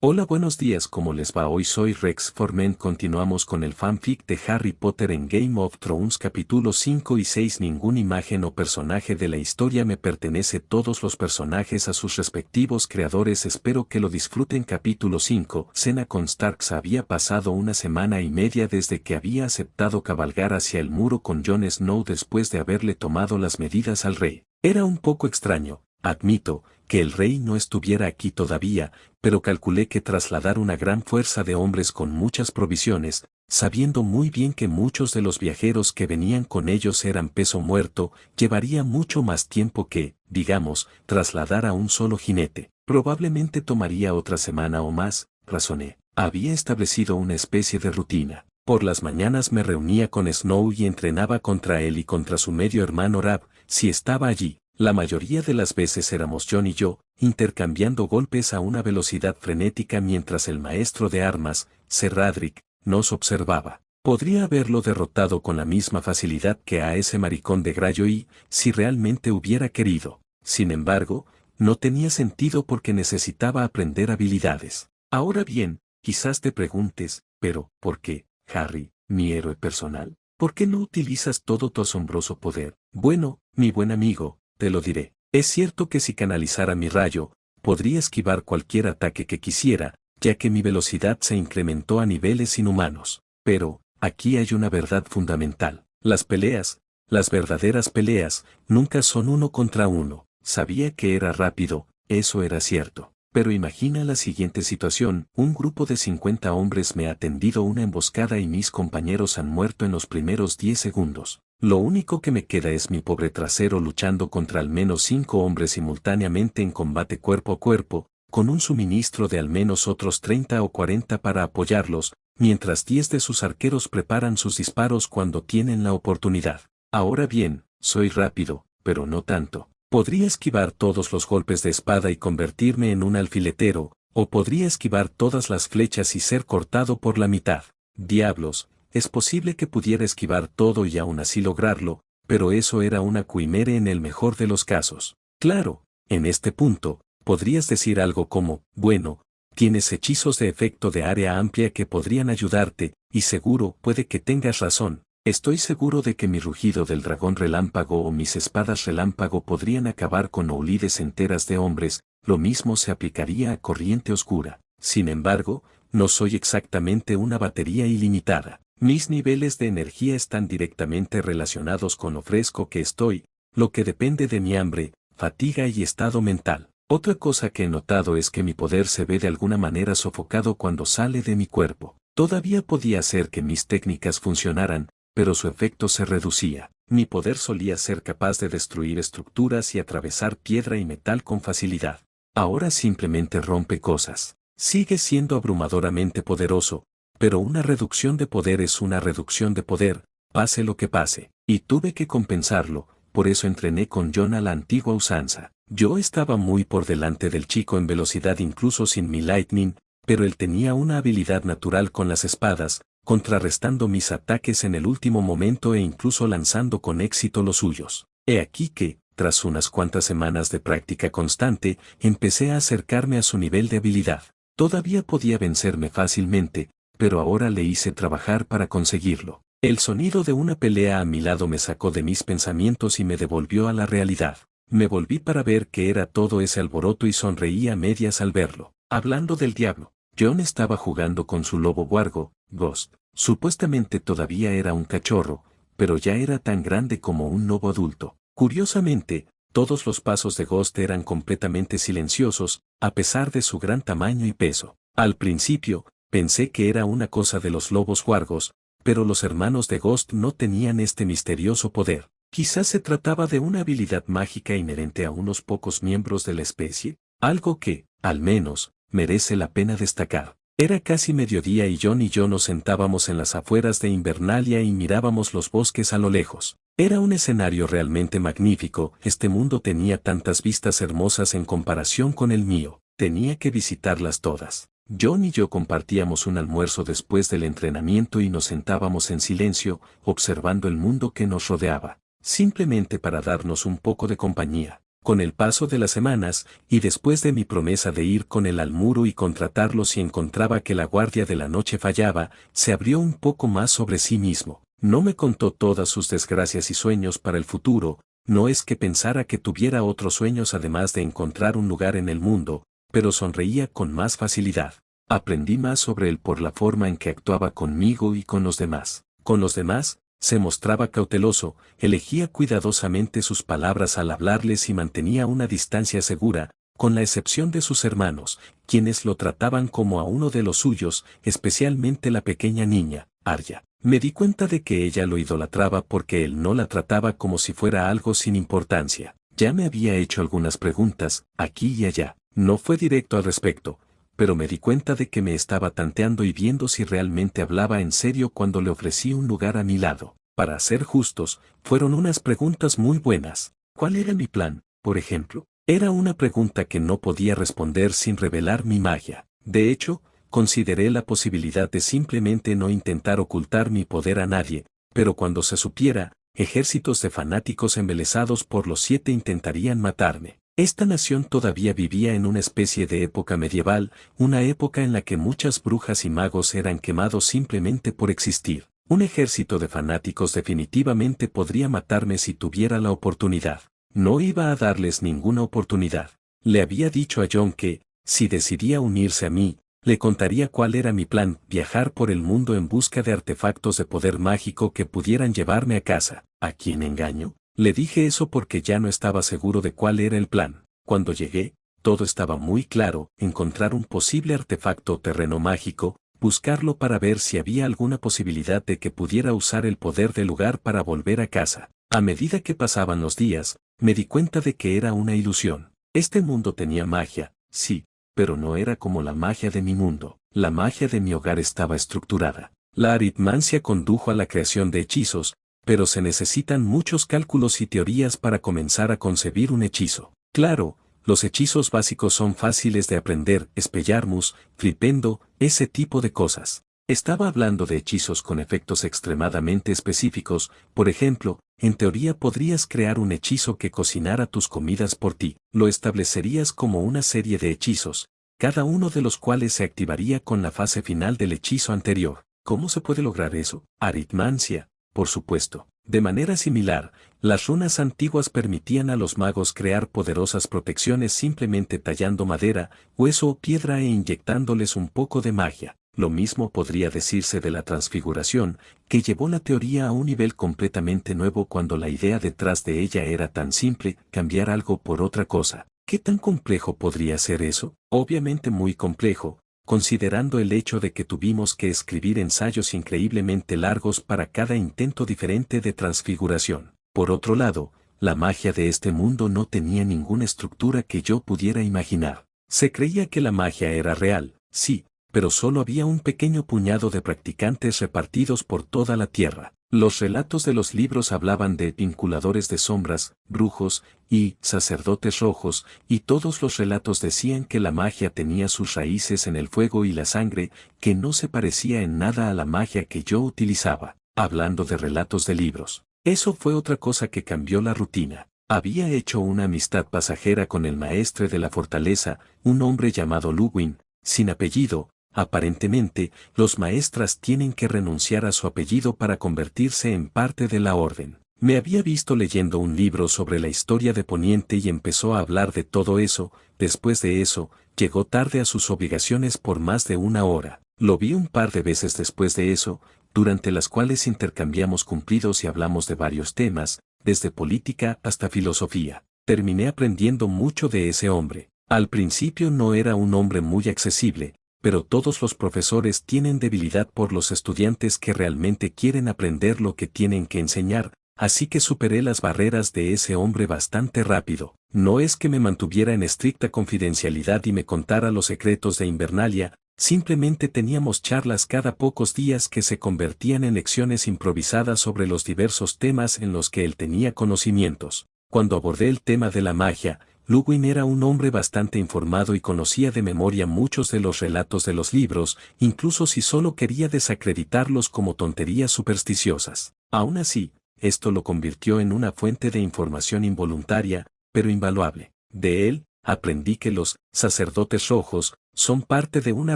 Hola, buenos días, ¿cómo les va? Hoy soy Rex Forment. Continuamos con el fanfic de Harry Potter en Game of Thrones capítulos 5 y 6. Ninguna imagen o personaje de la historia me pertenece, todos los personajes a sus respectivos creadores. Espero que lo disfruten. Capítulo 5. Cena con Starks. Había pasado una semana y media desde que había aceptado cabalgar hacia el muro con Jon Snow después de haberle tomado las medidas al rey. Era un poco extraño, admito, que el rey no estuviera aquí todavía, pero calculé que trasladar una gran fuerza de hombres con muchas provisiones, sabiendo muy bien que muchos de los viajeros que venían con ellos eran peso muerto, llevaría mucho más tiempo que, digamos, trasladar a un solo jinete. Probablemente tomaría otra semana o más, razoné. Había establecido una especie de rutina. Por las mañanas me reunía con Snow y entrenaba contra él y contra su medio hermano Rab, si estaba allí. La mayoría de las veces éramos Jon y yo, intercambiando golpes a una velocidad frenética mientras el maestro de armas, Ser Radric, nos observaba. Podría haberlo derrotado con la misma facilidad que a ese maricón de Greyjoy, si realmente hubiera querido. Sin embargo, no tenía sentido porque necesitaba aprender habilidades. Ahora bien, quizás te preguntes, pero, ¿por qué, Harry, mi héroe personal? ¿Por qué no utilizas todo tu asombroso poder? Bueno, mi buen amigo, te lo diré. Es cierto que si canalizara mi rayo, podría esquivar cualquier ataque que quisiera, ya que mi velocidad se incrementó a niveles inhumanos. Pero, aquí hay una verdad fundamental. Las peleas, las verdaderas peleas, nunca son uno contra uno. Sabía que era rápido, eso era cierto. Pero imagina la siguiente situación: un grupo de 50 hombres me ha tendido una emboscada y mis compañeros han muerto en los primeros 10 segundos. Lo único que me queda es mi pobre trasero luchando contra al menos 5 hombres simultáneamente en combate cuerpo a cuerpo, con un suministro de al menos otros 30 o 40 para apoyarlos, mientras 10 de sus arqueros preparan sus disparos cuando tienen la oportunidad. Ahora bien, soy rápido, pero no tanto. Podría esquivar todos los golpes de espada y convertirme en un alfiletero, o podría esquivar todas las flechas y ser cortado por la mitad. Diablos, es posible que pudiera esquivar todo y aún así lograrlo, pero eso era una quimera en el mejor de los casos. Claro, en este punto, podrías decir algo como, bueno, tienes hechizos de efecto de área amplia que podrían ayudarte, y seguro puede que tengas razón. Estoy seguro de que mi rugido del dragón relámpago o mis espadas relámpago podrían acabar con oulides enteras de hombres, lo mismo se aplicaría a corriente oscura. Sin embargo, no soy exactamente una batería ilimitada. Mis niveles de energía están directamente relacionados con lo fresco que estoy, lo que depende de mi hambre, fatiga y estado mental. Otra cosa que he notado es que mi poder se ve de alguna manera sofocado cuando sale de mi cuerpo. Todavía podía hacer que mis técnicas funcionaran, pero su efecto se reducía. Mi poder solía ser capaz de destruir estructuras y atravesar piedra y metal con facilidad. Ahora simplemente rompe cosas. Sigue siendo abrumadoramente poderoso, pero una reducción de poder es una reducción de poder, pase lo que pase. Y tuve que compensarlo, por eso entrené con Jon a la antigua usanza. Yo estaba muy por delante del chico en velocidad incluso sin mi lightning, pero él tenía una habilidad natural con las espadas, contrarrestando mis ataques en el último momento e incluso lanzando con éxito los suyos. He aquí que, tras unas cuantas semanas de práctica constante, empecé a acercarme a su nivel de habilidad. Todavía podía vencerme fácilmente, pero ahora le hice trabajar para conseguirlo. El sonido de una pelea a mi lado me sacó de mis pensamientos y me devolvió a la realidad. Me volví para ver qué era todo ese alboroto y sonreí a medias al verlo. Hablando del diablo, Jon estaba jugando con su lobo huargo, Ghost. Supuestamente todavía era un cachorro, pero ya era tan grande como un lobo adulto. Curiosamente, todos los pasos de Ghost eran completamente silenciosos, a pesar de su gran tamaño y peso. Al principio, pensé que era una cosa de los lobos huargos, pero los hermanos de Ghost no tenían este misterioso poder. Quizás se trataba de una habilidad mágica inherente a unos pocos miembros de la especie, algo que, al menos, merece la pena destacar. Era casi mediodía y Jon y yo nos sentábamos en las afueras de Invernalia y mirábamos los bosques a lo lejos. Era un escenario realmente magnífico, este mundo tenía tantas vistas hermosas en comparación con el mío, tenía que visitarlas todas. Jon y yo compartíamos un almuerzo después del entrenamiento y nos sentábamos en silencio, observando el mundo que nos rodeaba, simplemente para darnos un poco de compañía. Con el paso de las semanas, y después de mi promesa de ir con él al muro y contratarlo si encontraba que la guardia de la noche fallaba, se abrió un poco más sobre sí mismo. No me contó todas sus desgracias y sueños para el futuro, no es que pensara que tuviera otros sueños además de encontrar un lugar en el mundo, pero sonreía con más facilidad. Aprendí más sobre él por la forma en que actuaba conmigo y con los demás. Con los demás, se mostraba cauteloso, elegía cuidadosamente sus palabras al hablarles y mantenía una distancia segura, con la excepción de sus hermanos, quienes lo trataban como a uno de los suyos, especialmente la pequeña niña, Arya. Me di cuenta de que ella lo idolatraba porque él no la trataba como si fuera algo sin importancia. Ya me había hecho algunas preguntas, aquí y allá. No fue directo al respecto, pero me di cuenta de que me estaba tanteando y viendo si realmente hablaba en serio cuando le ofrecí un lugar a mi lado. Para ser justos, fueron unas preguntas muy buenas. ¿Cuál era mi plan, por ejemplo? Era una pregunta que no podía responder sin revelar mi magia. De hecho, consideré la posibilidad de simplemente no intentar ocultar mi poder a nadie, pero cuando se supiera, ejércitos de fanáticos embelesados por los 7 intentarían matarme. Esta nación todavía vivía en una especie de época medieval, una época en la que muchas brujas y magos eran quemados simplemente por existir. Un ejército de fanáticos definitivamente podría matarme si tuviera la oportunidad. No iba a darles ninguna oportunidad. Le había dicho a Jon que, si decidía unirse a mí, le contaría cuál era mi plan: viajar por el mundo en busca de artefactos de poder mágico que pudieran llevarme a casa. ¿A quién engaño? Le dije eso porque ya no estaba seguro de cuál era el plan. Cuando llegué, todo estaba muy claro: encontrar un posible artefacto o terreno mágico, buscarlo para ver si había alguna posibilidad de que pudiera usar el poder del lugar para volver a casa. A medida que pasaban los días, me di cuenta de que era una ilusión. Este mundo tenía magia, sí, pero no era como la magia de mi mundo. La magia de mi hogar estaba estructurada. La aritmancia condujo a la creación de hechizos, pero se necesitan muchos cálculos y teorías para comenzar a concebir un hechizo. Claro, los hechizos básicos son fáciles de aprender: Expelliarmus, Flipendo, ese tipo de cosas. Estaba hablando de hechizos con efectos extremadamente específicos. Por ejemplo, en teoría podrías crear un hechizo que cocinara tus comidas por ti. Lo establecerías como una serie de hechizos, cada uno de los cuales se activaría con la fase final del hechizo anterior. ¿Cómo se puede lograr eso? Aritmancia, por supuesto. De manera similar, las runas antiguas permitían a los magos crear poderosas protecciones simplemente tallando madera, hueso o piedra e inyectándoles un poco de magia. Lo mismo podría decirse de la transfiguración, que llevó la teoría a un nivel completamente nuevo cuando la idea detrás de ella era tan simple: cambiar algo por otra cosa. ¿Qué tan complejo podría ser eso? Obviamente muy complejo, considerando el hecho de que tuvimos que escribir ensayos increíblemente largos para cada intento diferente de transfiguración. Por otro lado, la magia de este mundo no tenía ninguna estructura que yo pudiera imaginar. Se creía que la magia era real, sí, pero solo había un pequeño puñado de practicantes repartidos por toda la tierra. Los relatos de los libros hablaban de vinculadores de sombras, brujos y sacerdotes rojos, y todos los relatos decían que la magia tenía sus raíces en el fuego y la sangre, que no se parecía en nada a la magia que yo utilizaba. Hablando de relatos de libros, eso fue otra cosa que cambió la rutina. Había hecho una amistad pasajera con el maestre de la fortaleza, un hombre llamado Luwin, sin apellido. Aparentemente, los maestras tienen que renunciar a su apellido para convertirse en parte de la orden. Me había visto leyendo un libro sobre la historia de Poniente y empezó a hablar de todo eso. Después de eso, llegó tarde a sus obligaciones por más de una hora. Lo vi un par de veces después de eso, durante las cuales intercambiamos cumplidos y hablamos de varios temas, desde política hasta filosofía. Terminé aprendiendo mucho de ese hombre. Al principio no era un hombre muy accesible, pero todos los profesores tienen debilidad por los estudiantes que realmente quieren aprender lo que tienen que enseñar, así que superé las barreras de ese hombre bastante rápido. No es que me mantuviera en estricta confidencialidad y me contara los secretos de Invernalia, simplemente teníamos charlas cada pocos días que se convertían en lecciones improvisadas sobre los diversos temas en los que él tenía conocimientos. Cuando abordé el tema de la magia, Luwin era un hombre bastante informado y conocía de memoria muchos de los relatos de los libros, incluso si solo quería desacreditarlos como tonterías supersticiosas. Aún así, esto lo convirtió en una fuente de información involuntaria, pero invaluable. De él, aprendí que los sacerdotes rojos son parte de una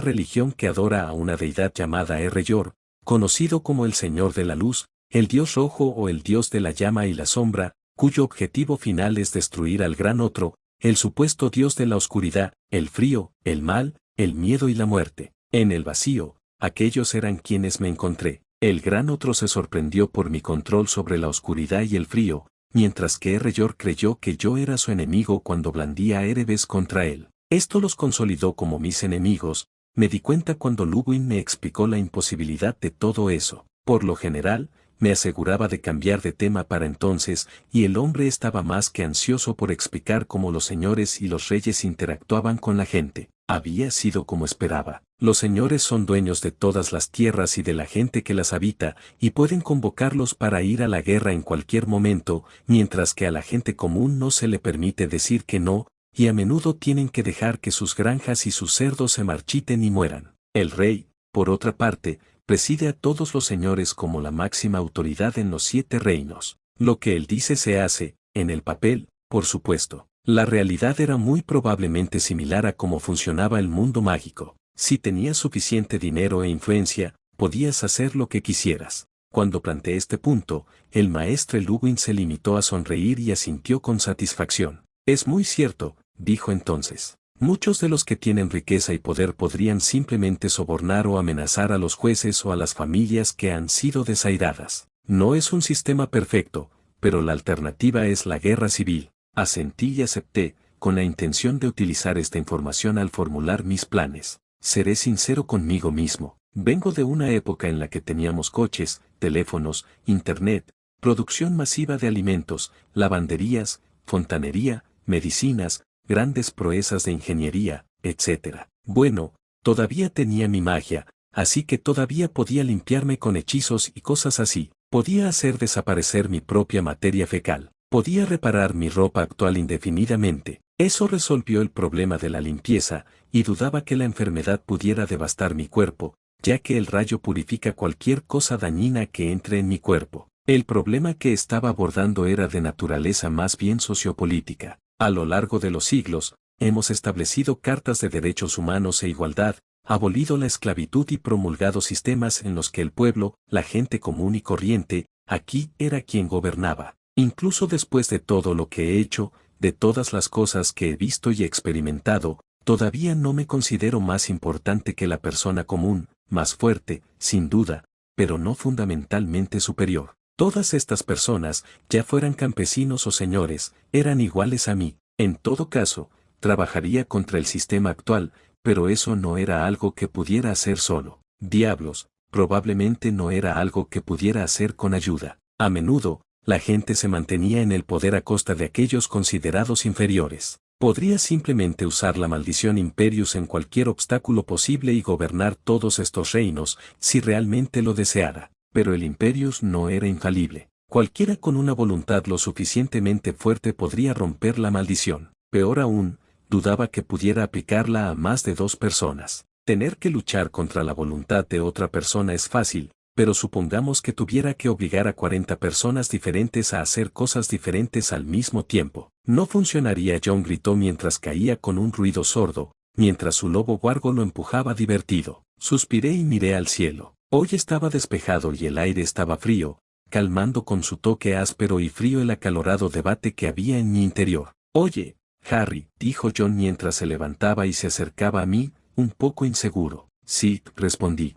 religión que adora a una deidad llamada R-Yor, conocido como el Señor de la Luz, el Dios Rojo o el Dios de la Llama y la Sombra, cuyo objetivo final es destruir al Gran Otro, el supuesto Dios de la oscuridad, el frío, el mal, el miedo y la muerte. En el vacío, aquellos eran quienes me encontré. El Gran Otro se sorprendió por mi control sobre la oscuridad y el frío, mientras que R-Yor creyó que yo era su enemigo cuando blandía Erebes contra él. Esto los consolidó como mis enemigos. Me di cuenta cuando Luwin me explicó la imposibilidad de todo eso. Por lo general, me aseguraba de cambiar de tema para entonces, y el hombre estaba más que ansioso por explicar cómo los señores y los reyes interactuaban con la gente. Había sido como esperaba. Los señores son dueños de todas las tierras y de la gente que las habita, y pueden convocarlos para ir a la guerra en cualquier momento, mientras que a la gente común no se le permite decir que no, y a menudo tienen que dejar que sus granjas y sus cerdos se marchiten y mueran. El rey, por otra parte, preside a todos los señores como la máxima autoridad en los 7 reinos. Lo que él dice se hace, en el papel, por supuesto. La realidad era muy probablemente similar a cómo funcionaba el mundo mágico. Si tenías suficiente dinero e influencia, podías hacer lo que quisieras. Cuando planteé este punto, el maestre Luwin se limitó a sonreír y asintió con satisfacción. Es muy cierto, dijo entonces. Muchos de los que tienen riqueza y poder podrían simplemente sobornar o amenazar a los jueces o a las familias que han sido desairadas. No es un sistema perfecto, pero la alternativa es la guerra civil. Asentí y acepté, con la intención de utilizar esta información al formular mis planes. Seré sincero conmigo mismo. Vengo de una época en la que teníamos coches, teléfonos, internet, producción masiva de alimentos, lavanderías, fontanería, medicinas, grandes proezas de ingeniería, etc. Bueno, todavía tenía mi magia, así que todavía podía limpiarme con hechizos y cosas así. Podía hacer desaparecer mi propia materia fecal. Podía reparar mi ropa actual indefinidamente. Eso resolvió el problema de la limpieza, y dudaba que la enfermedad pudiera devastar mi cuerpo, ya que el rayo purifica cualquier cosa dañina que entre en mi cuerpo. El problema que estaba abordando era de naturaleza más bien sociopolítica. A lo largo de los siglos, hemos establecido cartas de derechos humanos e igualdad, abolido la esclavitud y promulgado sistemas en los que el pueblo, la gente común y corriente, aquí era quien gobernaba. Incluso después de todo lo que he hecho, de todas las cosas que he visto y experimentado, todavía no me considero más importante que la persona común, más fuerte, sin duda, pero no fundamentalmente superior. Todas estas personas, ya fueran campesinos o señores, eran iguales a mí. En todo caso, trabajaría contra el sistema actual, pero eso no era algo que pudiera hacer solo. Diablos, probablemente no era algo que pudiera hacer con ayuda. A menudo, la gente se mantenía en el poder a costa de aquellos considerados inferiores. Podría simplemente usar la maldición Imperius en cualquier obstáculo posible y gobernar todos estos reinos, si realmente lo deseara. Pero el Imperius no era infalible. Cualquiera con una voluntad lo suficientemente fuerte podría romper la maldición. Peor aún, dudaba que pudiera aplicarla a más de 2 personas. Tener que luchar contra la voluntad de otra persona es fácil, pero supongamos que tuviera que obligar a 40 personas diferentes a hacer cosas diferentes al mismo tiempo. No funcionaría. John gritó mientras caía con un ruido sordo, mientras su lobo guargo lo empujaba divertido. Suspiré y miré al cielo. Hoy estaba despejado y el aire estaba frío, calmando con su toque áspero y frío el acalorado debate que había en mi interior. Oye, Harry, dijo John mientras se levantaba y se acercaba a mí, un poco inseguro. Sí, respondí.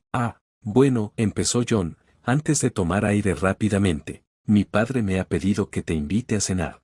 Bueno, empezó John, antes de tomar aire rápidamente. Mi padre me ha pedido que te invite a cenar.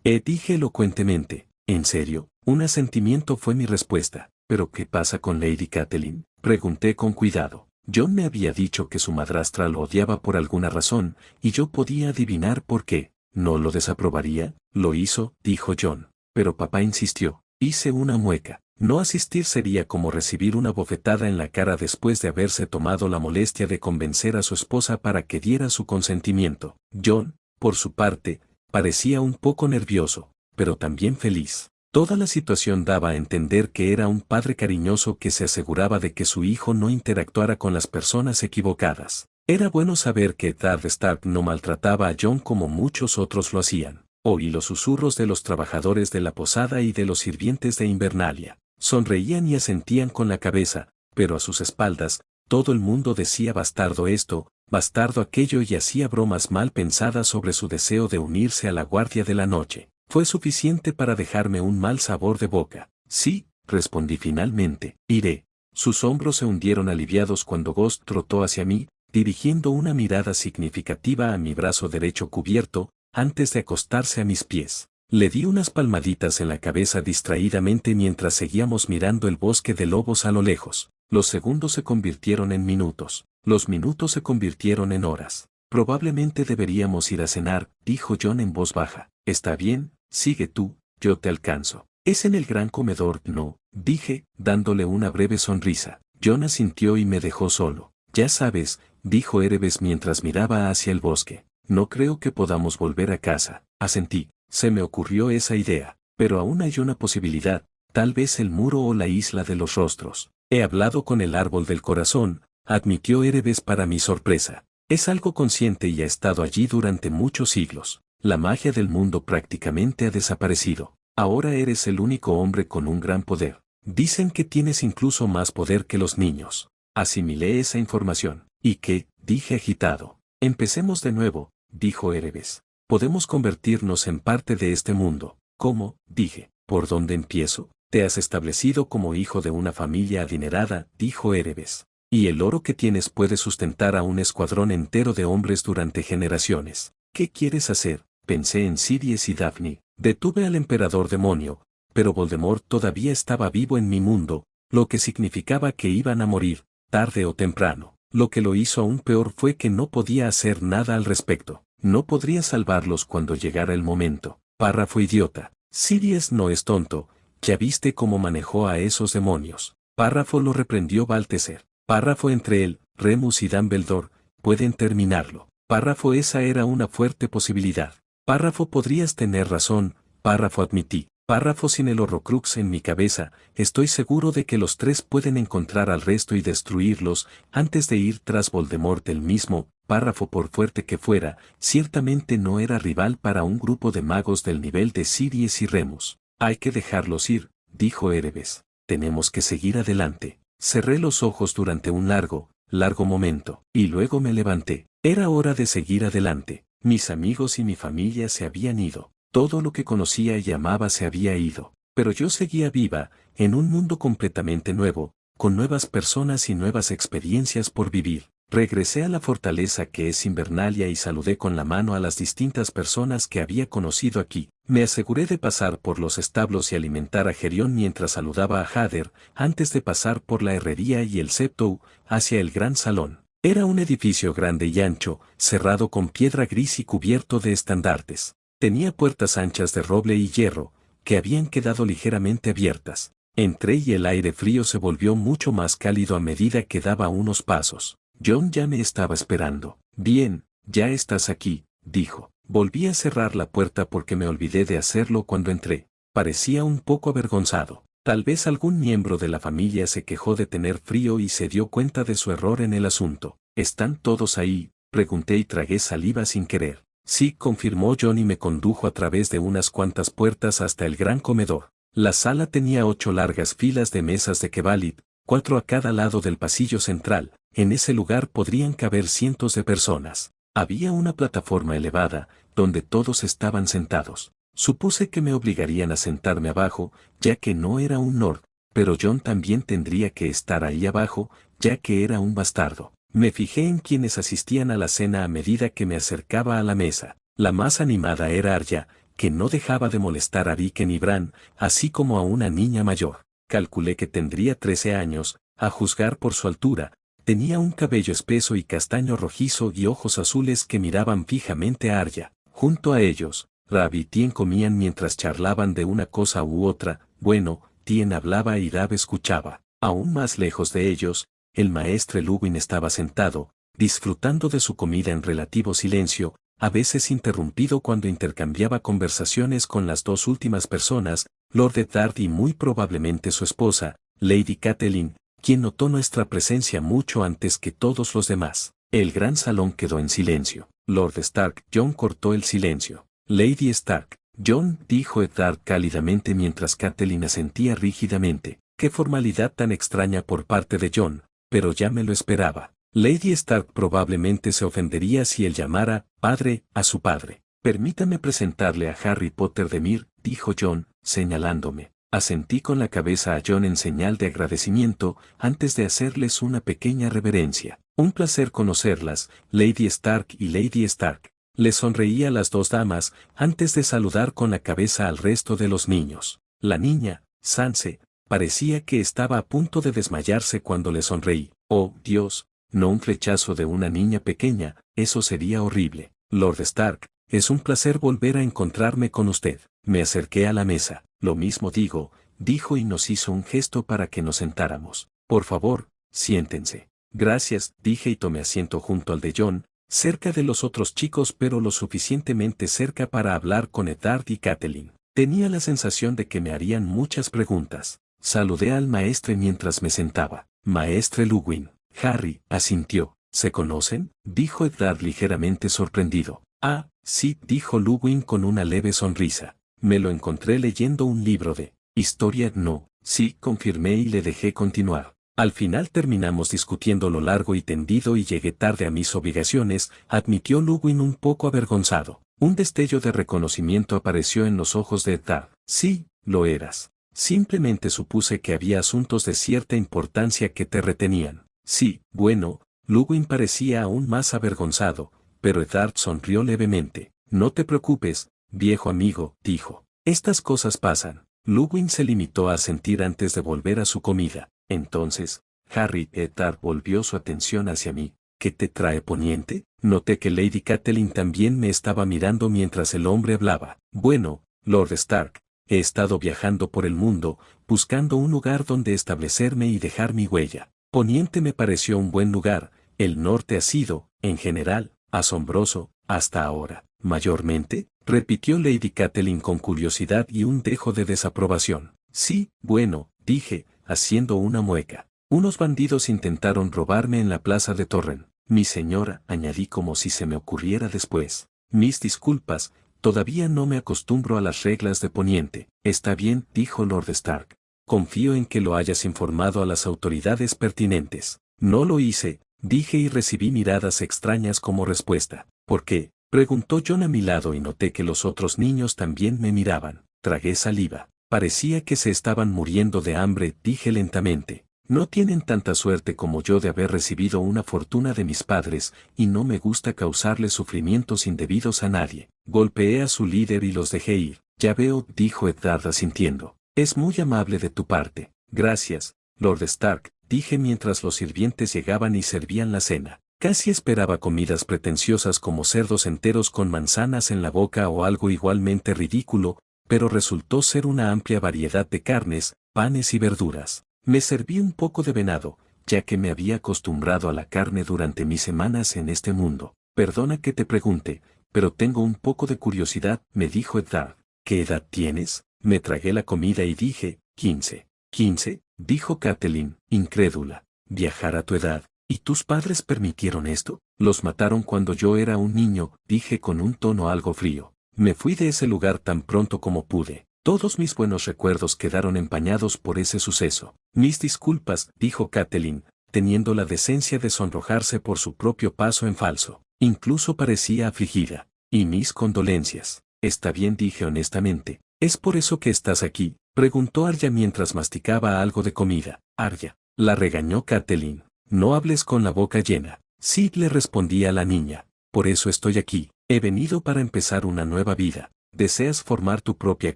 Dije elocuentemente. ¿En serio? Un asentimiento fue mi respuesta. ¿Pero qué pasa con Lady Catelyn? Pregunté con cuidado. John me había dicho que su madrastra lo odiaba por alguna razón, y yo podía adivinar por qué. ¿No lo desaprobaría? Lo hizo, dijo John. Pero papá insistió. Hice una mueca. No asistir sería como recibir una bofetada en la cara después de haberse tomado la molestia de convencer a su esposa para que diera su consentimiento. John, por su parte, parecía un poco nervioso, pero también feliz. Toda la situación daba a entender que era un padre cariñoso que se aseguraba de que su hijo no interactuara con las personas equivocadas. Era bueno saber que Eddard Stark no maltrataba a John como muchos otros lo hacían. Oí los susurros de los trabajadores de la posada y de los sirvientes de Invernalia. Sonreían y asentían con la cabeza, pero a sus espaldas, todo el mundo decía bastardo esto, bastardo aquello y hacía bromas mal pensadas sobre su deseo de unirse a la guardia de la noche. Fue suficiente para dejarme un mal sabor de boca. Sí, respondí finalmente, iré. Sus hombros se hundieron aliviados cuando Ghost trotó hacia mí, dirigiendo una mirada significativa a mi brazo derecho cubierto, antes de acostarse a mis pies. Le di unas palmaditas en la cabeza distraídamente mientras seguíamos mirando el bosque de lobos a lo lejos. Los segundos se convirtieron en minutos. Los minutos se convirtieron en horas. Probablemente deberíamos ir a cenar, dijo John en voz baja. Está bien, sigue tú, yo te alcanzo. Es en el gran comedor, no, dije, dándole una breve sonrisa. John asintió y me dejó solo. Ya sabes, dijo Erebes mientras miraba hacia el bosque. No creo que podamos volver a casa. Asentí. Se me ocurrió esa idea, pero aún hay una posibilidad, tal vez el muro o la isla de los rostros. He hablado con el árbol del corazón, admitió Erebes para mi sorpresa. Es algo consciente y ha estado allí durante muchos siglos. La magia del mundo prácticamente ha desaparecido. Ahora eres el único hombre con un gran poder. Dicen que tienes incluso más poder que los niños. Asimilé esa información. ¿Y qué? Dije agitado. Empecemos de nuevo, dijo Erebes. Podemos convertirnos en parte de este mundo. ¿Cómo? Dije. ¿Por dónde empiezo? Te has establecido como hijo de una familia adinerada, dijo Erebes. Y el oro que tienes puede sustentar a un escuadrón entero de hombres durante generaciones. ¿Qué quieres hacer? Pensé en Siries y Daphne. Detuve al emperador demonio, pero Voldemort todavía estaba vivo en mi mundo, lo que significaba que iban a morir, tarde o temprano. Lo que lo hizo aún peor fue que no podía hacer nada al respecto. No podría salvarlos cuando llegara el momento. Párrafo idiota. Siries no es tonto, ya viste cómo manejó a esos demonios. Párrafo lo reprendió Balteser. Párrafo entre él, Remus y Dumbledore, pueden terminarlo. Párrafo esa era una fuerte posibilidad. Párrafo podrías tener razón, párrafo admití. Párrafo sin el Horrocrux en mi cabeza, estoy seguro de que los tres pueden encontrar al resto y destruirlos, antes de ir tras Voldemort el mismo. Párrafo por fuerte que fuera, ciertamente no era rival para un grupo de magos del nivel de Siries y Remus. Hay que dejarlos ir, dijo Erebes. Tenemos que seguir adelante. Cerré los ojos durante un largo momento, y luego me levanté. Era hora de seguir adelante. Mis amigos y mi familia se habían ido. Todo lo que conocía y amaba se había ido. Pero yo seguía viva, en un mundo completamente nuevo, con nuevas personas y nuevas experiencias por vivir. Regresé a la fortaleza que es Invernalia y saludé con la mano a las distintas personas que había conocido aquí. Me aseguré de pasar por los establos y alimentar a Gerión mientras saludaba a Hader, antes de pasar por la herrería y el septou, hacia el gran salón. Era un edificio grande y ancho, cerrado con piedra gris y cubierto de estandartes. Tenía puertas anchas de roble y hierro, que habían quedado ligeramente abiertas. Entré y el aire frío se volvió mucho más cálido a medida que daba unos pasos. John ya me estaba esperando. Bien, ya estás aquí, dijo. Volví a cerrar la puerta porque me olvidé de hacerlo cuando entré. Parecía un poco avergonzado. Tal vez algún miembro de la familia se quejó de tener frío y se dio cuenta de su error en el asunto. ¿Están todos ahí? Pregunté y tragué saliva sin querer. Sí, confirmó John y me condujo a través de unas cuantas puertas hasta el gran comedor. La sala tenía 8 largas filas de mesas de Quevalit, 4 a cada lado del pasillo central. En ese lugar podrían caber cientos de personas. Había una plataforma elevada, donde todos estaban sentados. Supuse que me obligarían a sentarme abajo, ya que no era un Nord, pero John también tendría que estar ahí abajo, ya que era un bastardo. Me fijé en quienes asistían a la cena a medida que me acercaba a la mesa. La más animada era Arya, que no dejaba de molestar a Viken y Bran, así como a una niña mayor. Calculé que tendría 13 años, a juzgar por su altura. Tenía un cabello espeso y castaño rojizo y ojos azules que miraban fijamente a Arya. Junto a ellos, Rab y Tien comían mientras charlaban de una cosa u otra. Bueno, Tien hablaba y Rab escuchaba. Aún más lejos de ellos, el maestre Luwin estaba sentado, disfrutando de su comida en relativo silencio, a veces interrumpido cuando intercambiaba conversaciones con las dos últimas personas, Lord Eddard y muy probablemente su esposa, Lady Catelyn, quien notó nuestra presencia mucho antes que todos los demás. El gran salón quedó en silencio. Lord Stark. John cortó el silencio. Lady Stark. Jon, dijo Eddard cálidamente mientras Catelyn asentía rígidamente. Qué formalidad tan extraña por parte de Jon, pero ya me lo esperaba. Lady Stark probablemente se ofendería si él llamara padre a su padre. Permítame presentarle a Harry Potter de Mir, dijo Jon, señalándome. Asentí con la cabeza a Jon en señal de agradecimiento antes de hacerles una pequeña reverencia. Un placer conocerlas, Lady Stark y Lady Stark. Le sonreí a las dos damas antes de saludar con la cabeza al resto de los niños. La niña, Sansa, parecía que estaba a punto de desmayarse cuando le sonreí. Oh, Dios, no un flechazo de una niña pequeña, eso sería horrible. Lord Stark, es un placer volver a encontrarme con usted. Me acerqué a la mesa. Lo mismo digo, dijo y nos hizo un gesto para que nos sentáramos. Por favor, siéntense. Gracias, dije y tomé asiento junto al de Jon, cerca de los otros chicos pero lo suficientemente cerca para hablar con Eddard y Catelyn. Tenía la sensación de que me harían muchas preguntas. Saludé al maestre mientras me sentaba. Maestre Luwin. Harry asintió. ¿Se conocen? Dijo Eddard ligeramente sorprendido. Ah, sí, dijo Luwin con una leve sonrisa. Me lo encontré leyendo un libro de historia. No, sí, confirmé y le dejé continuar. Al final terminamos discutiendo lo largo y tendido y llegué tarde a mis obligaciones, admitió Luwin un poco avergonzado. Un destello de reconocimiento apareció en los ojos de Eddard. Sí, lo eras. Simplemente supuse que había asuntos de cierta importancia que te retenían. Sí, bueno, Luwin parecía aún más avergonzado, pero Eddard sonrió levemente. No te preocupes, viejo amigo, dijo. Estas cosas pasan. Luwin se limitó a asentir antes de volver a su comida. Entonces, Harry, Eddard volvió su atención hacia mí. ¿Qué te trae Poniente? Noté que Lady Catelyn también me estaba mirando mientras el hombre hablaba. Bueno, Lord Stark, he estado viajando por el mundo, buscando un lugar donde establecerme y dejar mi huella. Poniente me pareció un buen lugar, el norte ha sido, en general, asombroso, hasta ahora. ¿Mayormente? Repitió Lady Catelyn con curiosidad y un dejo de desaprobación. Sí, bueno, dije, haciendo una mueca. Unos bandidos intentaron robarme en la plaza de Torren. Mi señora, añadí como si se me ocurriera después. Mis disculpas, todavía no me acostumbro a las reglas de Poniente. Está bien, dijo Lord Stark. Confío en que lo hayas informado a las autoridades pertinentes. No lo hice, dije y recibí miradas extrañas como respuesta. ¿Por qué? Preguntó Jon a mi lado y noté que los otros niños también me miraban. Tragué saliva. Parecía que se estaban muriendo de hambre, dije lentamente. No tienen tanta suerte como yo de haber recibido una fortuna de mis padres, y no me gusta causarles sufrimientos indebidos a nadie. Golpeé a su líder y los dejé ir. Ya veo, dijo Eddard asintiendo. Es muy amable de tu parte. Gracias, Lord Stark, dije mientras los sirvientes llegaban y servían la cena. Casi esperaba comidas pretenciosas como cerdos enteros con manzanas en la boca o algo igualmente ridículo, pero resultó ser una amplia variedad de carnes, panes y verduras. Me serví un poco de venado, ya que me había acostumbrado a la carne durante mis semanas en este mundo. Perdona que te pregunte, pero tengo un poco de curiosidad, me dijo Eddard. ¿Qué edad tienes? Me tragué la comida y dije, 15. ¿15? Dijo Catelyn, incrédula. ¿Viajar a tu edad? ¿Y tus padres permitieron esto? Los mataron cuando yo era un niño, dije con un tono algo frío. Me fui de ese lugar tan pronto como pude. Todos mis buenos recuerdos quedaron empañados por ese suceso. Mis disculpas, dijo Catelyn, teniendo la decencia de sonrojarse por su propio paso en falso. Incluso parecía afligida. Y mis condolencias. Está bien, dije honestamente. ¿Es por eso que estás aquí? Preguntó Arya mientras masticaba algo de comida. Arya. La regañó Catelyn. No hables con la boca llena. Sí, le respondí a la niña. Por eso estoy aquí. He venido para empezar una nueva vida. ¿Deseas formar tu propia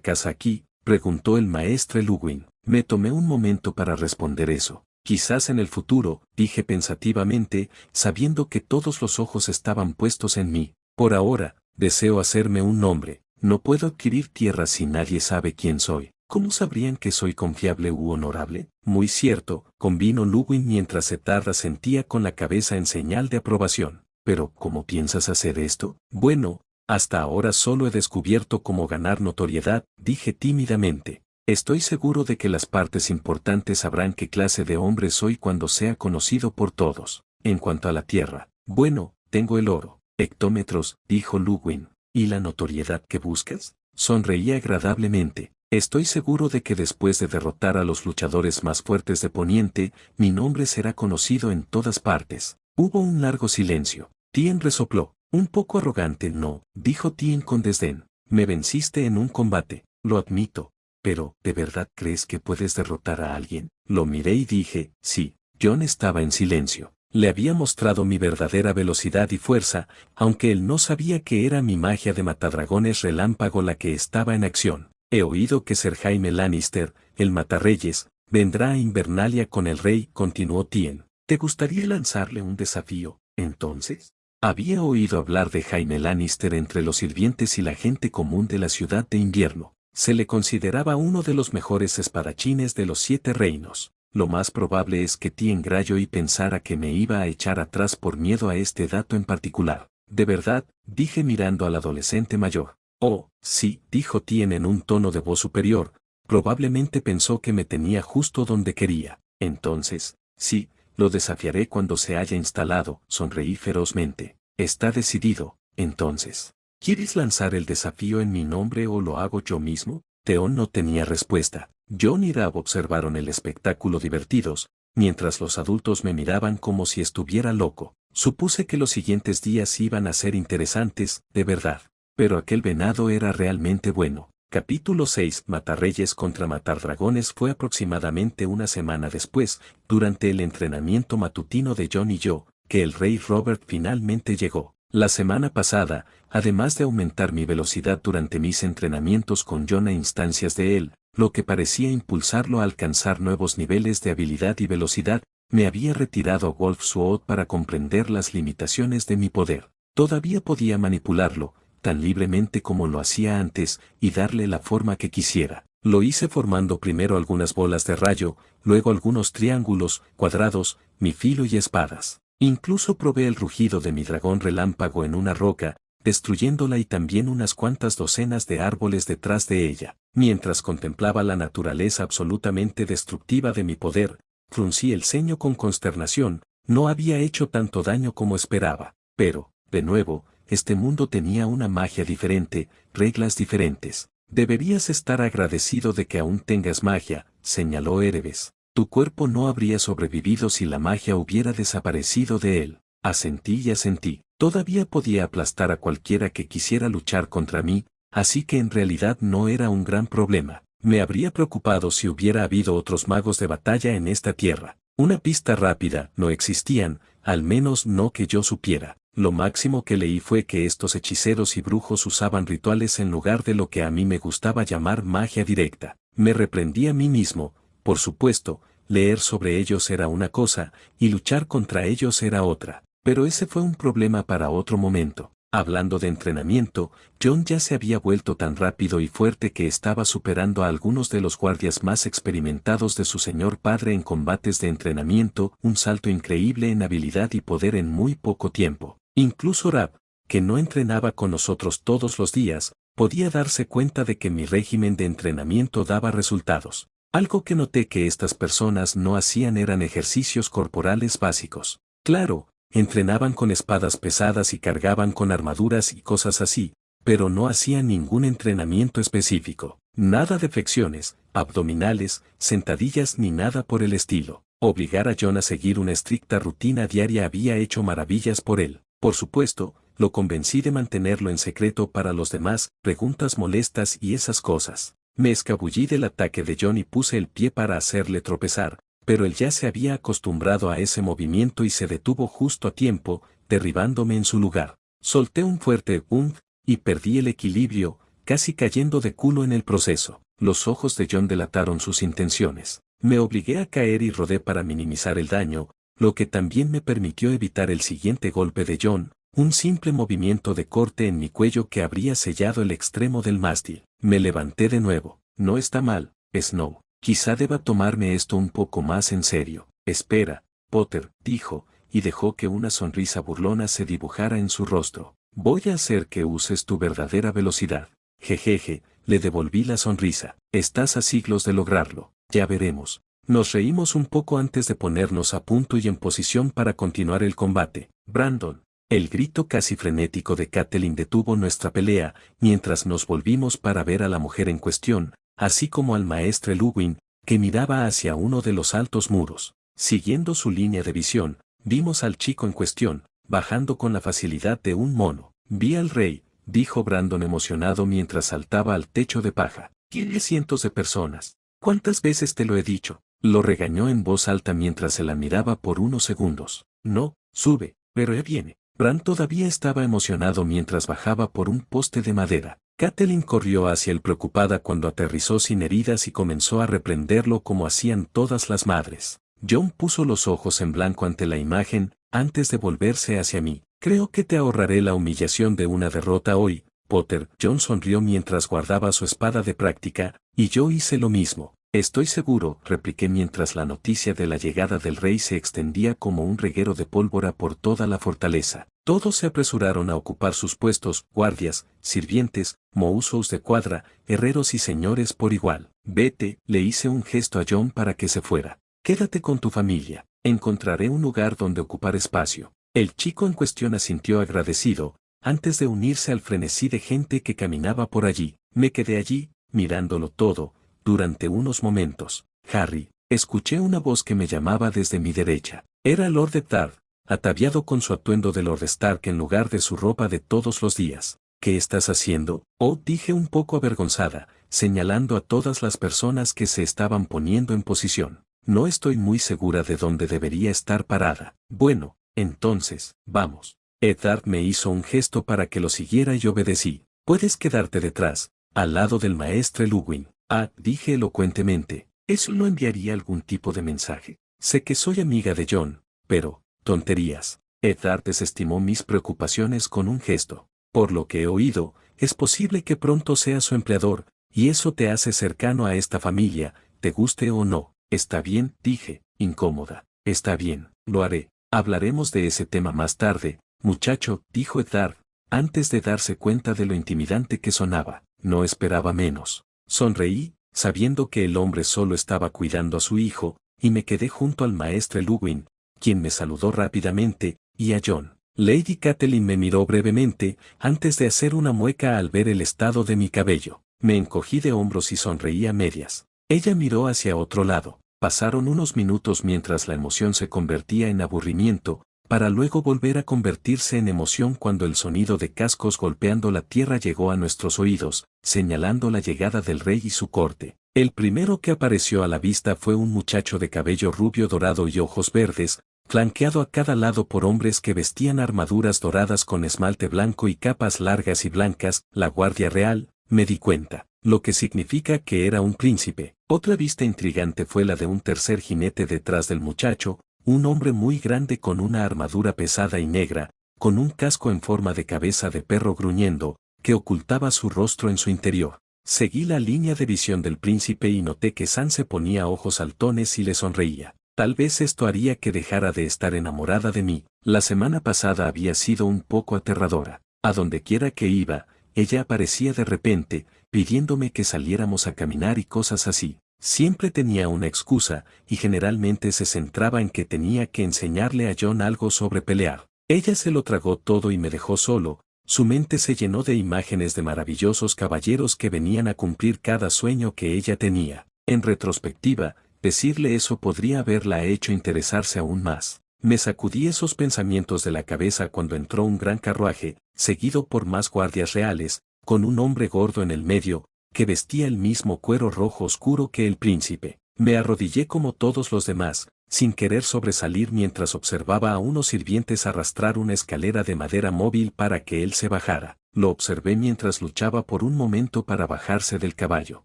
casa aquí? Preguntó el maestre Luwin. Me tomé un momento para responder eso. Quizás en el futuro, dije pensativamente, sabiendo que todos los ojos estaban puestos en mí. Por ahora, deseo hacerme un nombre. No puedo adquirir tierra si nadie sabe quién soy. ¿Cómo sabrían que soy confiable u honorable? Muy cierto, convino Luwin mientras Eddard asentía con la cabeza en señal de aprobación. Pero, ¿cómo piensas hacer esto? Bueno, hasta ahora solo he descubierto cómo ganar notoriedad, dije tímidamente. Estoy seguro de que las partes importantes sabrán qué clase de hombre soy cuando sea conocido por todos. En cuanto a la tierra, bueno, tengo el oro. Hectómetros, dijo Luwin. ¿Y la notoriedad que buscas? Sonreí agradablemente. Estoy seguro de que después de derrotar a los luchadores más fuertes de Poniente, mi nombre será conocido en todas partes. Hubo un largo silencio. Tien resopló. Un poco arrogante, no, dijo Tien con desdén. Me venciste en un combate, lo admito. Pero, ¿de verdad crees que puedes derrotar a alguien? Lo miré y dije, sí. John estaba en silencio. Le había mostrado mi verdadera velocidad y fuerza, aunque él no sabía que era mi magia de matadragones relámpago la que estaba en acción. He oído que Ser Jaime Lannister, el matarreyes, vendrá a Invernalia con el rey, continuó Tien. ¿Te gustaría lanzarle un desafío, entonces? Había oído hablar de Jaime Lannister entre los sirvientes y la gente común de la ciudad de invierno. Se le consideraba uno de los mejores espadachines de los 7 reinos. Lo más probable es que Tien Greyjoy pensara que me iba a echar atrás por miedo a este dato en particular. De verdad, dije mirando al adolescente mayor. Oh, sí, dijo Tien en un tono de voz superior. Probablemente pensó que me tenía justo donde quería. Entonces, sí, lo desafiaré cuando se haya instalado, sonreí ferozmente. Está decidido, entonces. ¿Quieres lanzar el desafío en mi nombre o lo hago yo mismo? Theon no tenía respuesta. Jon y Rab observaron el espectáculo divertidos, mientras los adultos me miraban como si estuviera loco. Supuse que los siguientes días iban a ser interesantes, de verdad. Pero aquel venado era realmente bueno. Capítulo 6. Matarreyes contra Matardragones fue aproximadamente una semana después, durante el entrenamiento matutino de Jon y yo, que el rey Robert finalmente llegó. La semana pasada, además de aumentar mi velocidad durante mis entrenamientos con Jon a instancias de él, lo que parecía impulsarlo a alcanzar nuevos niveles de habilidad y velocidad, me había retirado a Wolf Sword para comprender las limitaciones de mi poder. Todavía podía manipularlo, tan libremente como lo hacía antes, y darle la forma que quisiera. Lo hice formando primero algunas bolas de rayo, luego algunos triángulos, cuadrados, mi filo y espadas. Incluso probé el rugido de mi dragón relámpago en una roca, destruyéndola y también unas cuantas docenas de árboles detrás de ella. Mientras contemplaba la naturaleza absolutamente destructiva de mi poder, fruncí el ceño con consternación. No había hecho tanto daño como esperaba. Pero, de nuevo, este mundo tenía una magia diferente, reglas diferentes. Deberías estar agradecido de que aún tengas magia, señaló Erebes. Tu cuerpo no habría sobrevivido si la magia hubiera desaparecido de él. Asentí y asentí. Todavía podía aplastar a cualquiera que quisiera luchar contra mí, así que en realidad no era un gran problema. Me habría preocupado si hubiera habido otros magos de batalla en esta tierra. Una pista rápida, no existían, al menos no que yo supiera. Lo máximo que leí fue que estos hechiceros y brujos usaban rituales en lugar de lo que a mí me gustaba llamar magia directa. Me reprendí a mí mismo, por supuesto, leer sobre ellos era una cosa, y luchar contra ellos era otra. Pero ese fue un problema para otro momento. Hablando de entrenamiento, Jon ya se había vuelto tan rápido y fuerte que estaba superando a algunos de los guardias más experimentados de su señor padre en combates de entrenamiento, un salto increíble en habilidad y poder en muy poco tiempo. Incluso Rab, que no entrenaba con nosotros todos los días, podía darse cuenta de que mi régimen de entrenamiento daba resultados. Algo que noté que estas personas no hacían eran ejercicios corporales básicos. Claro, entrenaban con espadas pesadas y cargaban con armaduras y cosas así, pero no hacían ningún entrenamiento específico. Nada de flexiones, abdominales, sentadillas ni nada por el estilo. Obligar a Jon a seguir una estricta rutina diaria había hecho maravillas por él. Por supuesto, lo convencí de mantenerlo en secreto para los demás, preguntas molestas y esas cosas. Me escabullí del ataque de Jon y puse el pie para hacerle tropezar, pero él ya se había acostumbrado a ese movimiento y se detuvo justo a tiempo, derribándome en su lugar. Solté un fuerte "umf" y perdí el equilibrio, casi cayendo de culo en el proceso. Los ojos de Jon delataron sus intenciones. Me obligué a caer y rodé para minimizar el daño, lo que también me permitió evitar el siguiente golpe de Jon, un simple movimiento de corte en mi cuello que habría sellado el extremo del mástil. Me levanté de nuevo. No está mal, Snow. Quizá deba tomarme esto un poco más en serio. Espera, Potter, dijo, y dejó que una sonrisa burlona se dibujara en su rostro. Voy a hacer que uses tu verdadera velocidad. Jejeje, le devolví la sonrisa. Estás a siglos de lograrlo. Ya veremos. Nos reímos un poco antes de ponernos a punto y en posición para continuar el combate. Brandon, El grito casi frenético de Catelyn detuvo nuestra pelea, mientras nos volvimos para ver a la mujer en cuestión, así como al maestre Luwin, que miraba hacia uno de los altos muros. Siguiendo su línea de visión, vimos al chico en cuestión, bajando con la facilidad de un mono. Vi al rey, dijo Brandon emocionado mientras saltaba al techo de paja. Tiene cientos de personas. ¿Cuántas veces te lo he dicho? Lo regañó en voz alta mientras se la miraba por unos segundos. No, sube, pero ya viene. Bran todavía estaba emocionado mientras bajaba por un poste de madera. Catelyn corrió hacia él preocupada cuando aterrizó sin heridas y comenzó a reprenderlo como hacían todas las madres. Jon puso los ojos en blanco ante la imagen, antes de volverse hacia mí. Creo que te ahorraré la humillación de una derrota hoy, Potter. Jon sonrió mientras guardaba su espada de práctica, y yo hice lo mismo. Estoy seguro, repliqué mientras la noticia de la llegada del rey se extendía como un reguero de pólvora por toda la fortaleza. Todos se apresuraron a ocupar sus puestos, guardias, sirvientes, mousos de cuadra, herreros y señores por igual. Vete, le hice un gesto a Jon para que se fuera. Quédate con tu familia. Encontraré un lugar donde ocupar espacio. El chico en cuestión asintió agradecido, antes de unirse al frenesí de gente que caminaba por allí. Me quedé allí, mirándolo todo, durante unos momentos. Harry, escuché una voz que me llamaba desde mi derecha. Era Lord Eddard, ataviado con su atuendo de Lord Stark en lugar de su ropa de todos los días. ¿Qué estás haciendo? Oh, dije un poco avergonzada, señalando a todas las personas que se estaban poniendo en posición. No estoy muy segura de dónde debería estar parada. Bueno, entonces, vamos. Eddard me hizo un gesto para que lo siguiera y obedecí. Puedes quedarte detrás, al lado del maestre Luwin. Ah, dije elocuentemente, ¿eso no enviaría algún tipo de mensaje? Sé que soy amiga de Jon, pero, tonterías. Eddard desestimó mis preocupaciones con un gesto. Por lo que he oído, es posible que pronto seas su empleador, y eso te hace cercano a esta familia, te guste o no. Está bien, dije, incómoda. Está bien, lo haré. Hablaremos de ese tema más tarde, muchacho, dijo Eddard, antes de darse cuenta de lo intimidante que sonaba. No esperaba menos. Sonreí, sabiendo que el hombre solo estaba cuidando a su hijo, y me quedé junto al maestre Luwin, quien me saludó rápidamente, y a Jon. Lady Catelyn me miró brevemente, antes de hacer una mueca al ver el estado de mi cabello. Me encogí de hombros y sonreí a medias. Ella miró hacia otro lado. Pasaron unos minutos mientras la emoción se convertía en aburrimiento, para luego volver a convertirse en emoción cuando el sonido de cascos golpeando la tierra llegó a nuestros oídos, señalando la llegada del rey y su corte. El primero que apareció a la vista fue un muchacho de cabello rubio dorado y ojos verdes, flanqueado a cada lado por hombres que vestían armaduras doradas con esmalte blanco y capas largas y blancas. La Guardia Real, me di cuenta, lo que significa que era un príncipe. Otra vista intrigante fue la de un tercer jinete detrás del muchacho, un hombre muy grande con una armadura pesada y negra, con un casco en forma de cabeza de perro gruñendo, que ocultaba su rostro en su interior. Seguí la línea de visión del príncipe y noté que Sansa ponía ojos saltones y le sonreía. Tal vez esto haría que dejara de estar enamorada de mí. La semana pasada había sido un poco aterradora. A donde quiera que iba, ella aparecía de repente, pidiéndome que saliéramos a caminar y cosas así. Siempre tenía una excusa, y generalmente se centraba en que tenía que enseñarle a Jon algo sobre pelear. Ella se lo tragó todo y me dejó solo. Su mente se llenó de imágenes de maravillosos caballeros que venían a cumplir cada sueño que ella tenía. En retrospectiva, decirle eso podría haberla hecho interesarse aún más. Me sacudí esos pensamientos de la cabeza cuando entró un gran carruaje, seguido por más guardias reales, con un hombre gordo en el medio, que vestía el mismo cuero rojo oscuro que el príncipe. Me arrodillé como todos los demás, sin querer sobresalir mientras observaba a unos sirvientes arrastrar una escalera de madera móvil para que él se bajara. Lo observé mientras luchaba por un momento para bajarse del caballo.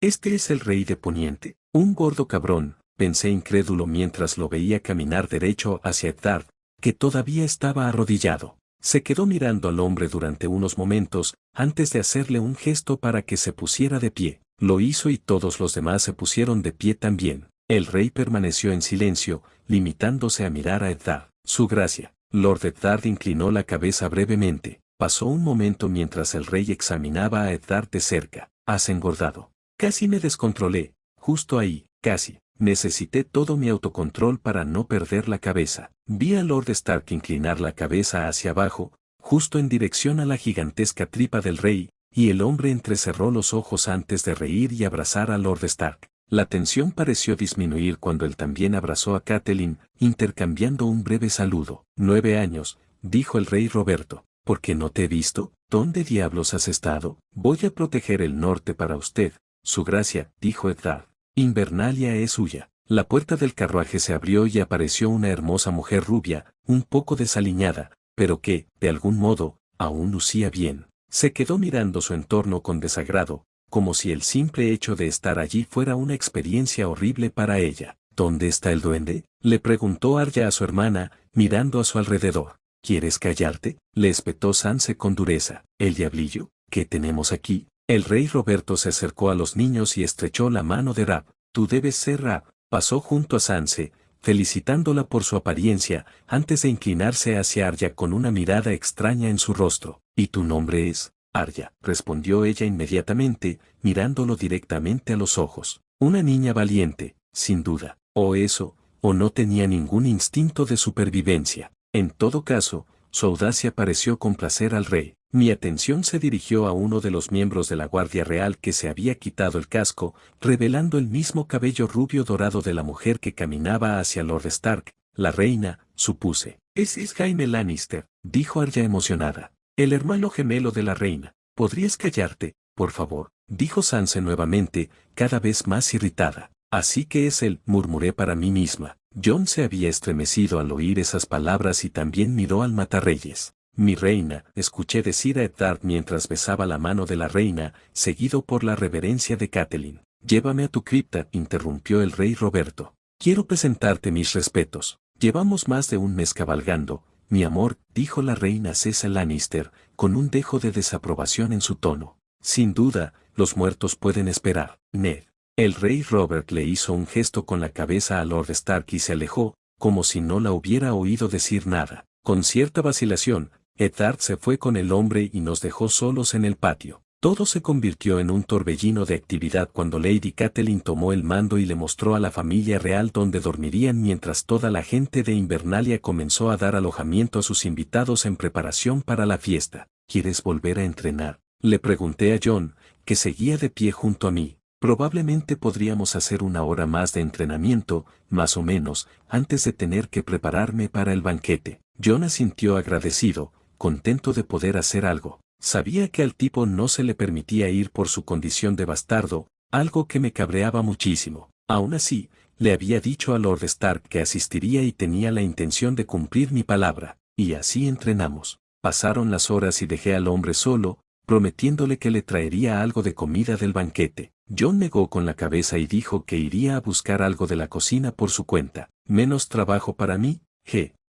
Este es el rey de Poniente. Un gordo cabrón, pensé incrédulo mientras lo veía caminar derecho hacia Eddard, que todavía estaba arrodillado. Se quedó mirando al hombre durante unos momentos, antes de hacerle un gesto para que se pusiera de pie. Lo hizo y todos los demás se pusieron de pie también. El rey permaneció en silencio, limitándose a mirar a Eddard. Su gracia. Lord Eddard inclinó la cabeza brevemente. Pasó un momento mientras el rey examinaba a Eddard de cerca. Has engordado. Casi me descontrolé. Justo ahí, casi. necesité todo mi autocontrol para no perder la cabeza. Vi a Lord Stark inclinar la cabeza hacia abajo, justo en dirección a la gigantesca tripa del rey, y el hombre entrecerró los ojos antes de reír y abrazar a Lord Stark. La tensión pareció disminuir cuando él también abrazó a Catelyn, intercambiando un breve saludo. 9 años, dijo el rey Roberto. ¿Por qué no te he visto? ¿Dónde diablos has estado? Voy a proteger el norte para usted, su gracia, dijo Eddard. Invernalia es suya. La puerta del carruaje se abrió y apareció una hermosa mujer rubia, un poco desaliñada, pero que, de algún modo, aún lucía bien. Se quedó mirando su entorno con desagrado, como si el simple hecho de estar allí fuera una experiencia horrible para ella. ¿Dónde está el duende?, le preguntó Arya a su hermana, mirando a su alrededor. ¿Quieres callarte?, le espetó Sansa con dureza. ¿El diablillo? ¿Qué tenemos aquí? El rey Roberto se acercó a los niños y estrechó la mano de Rab. Tú debes ser Rab. Pasó junto a Sansa, felicitándola por su apariencia, antes de inclinarse hacia Arya con una mirada extraña en su rostro. ¿Y tu nombre es? Arya, respondió ella inmediatamente, mirándolo directamente a los ojos. Una niña valiente, sin duda. O eso, o no tenía ningún instinto de supervivencia. En todo caso, su audacia pareció complacer al rey. Mi atención se dirigió a uno de los miembros de la Guardia Real que se había quitado el casco, revelando el mismo cabello rubio dorado de la mujer que caminaba hacia Lord Stark, la reina, supuse. Ese es Jaime Lannister, dijo Arya emocionada. El hermano gemelo de la reina. ¿Podrías callarte, por favor?, dijo Sansa nuevamente, cada vez más irritada. Así que es él, murmuré para mí misma. Jon se había estremecido al oír esas palabras y también miró al matarreyes. Mi reina, escuché decir a Eddard mientras besaba la mano de la reina, seguido por la reverencia de Catelyn. Llévame a tu cripta, interrumpió el rey Roberto. Quiero presentarte mis respetos. Llevamos más de un mes cabalgando, mi amor, dijo la reina Cesa Lannister, con un dejo de desaprobación en su tono. Sin duda, los muertos pueden esperar, Ned. El rey Robert le hizo un gesto con la cabeza a Lord Stark y se alejó, como si no la hubiera oído decir nada. Con cierta vacilación, Eddard se fue con el hombre y nos dejó solos en el patio. Todo se convirtió en un torbellino de actividad cuando Lady Catelyn tomó el mando y le mostró a la familia real dónde dormirían mientras toda la gente de Invernalia comenzó a dar alojamiento a sus invitados en preparación para la fiesta. ¿Quieres volver a entrenar?, le pregunté a Jon, que seguía de pie junto a mí. Probablemente podríamos hacer 1 hora más de entrenamiento, más o menos, antes de tener que prepararme para el banquete. Jon asintió agradecido, contento de poder hacer algo. Sabía que al tipo no se le permitía ir por su condición de bastardo, algo que me cabreaba muchísimo. Aún así, le había dicho a Lord Stark que asistiría y tenía la intención de cumplir mi palabra, y así entrenamos. Pasaron las horas y dejé al hombre solo, prometiéndole que le traería algo de comida del banquete. Jon negó con la cabeza y dijo que iría a buscar algo de la cocina por su cuenta. Menos trabajo para mí,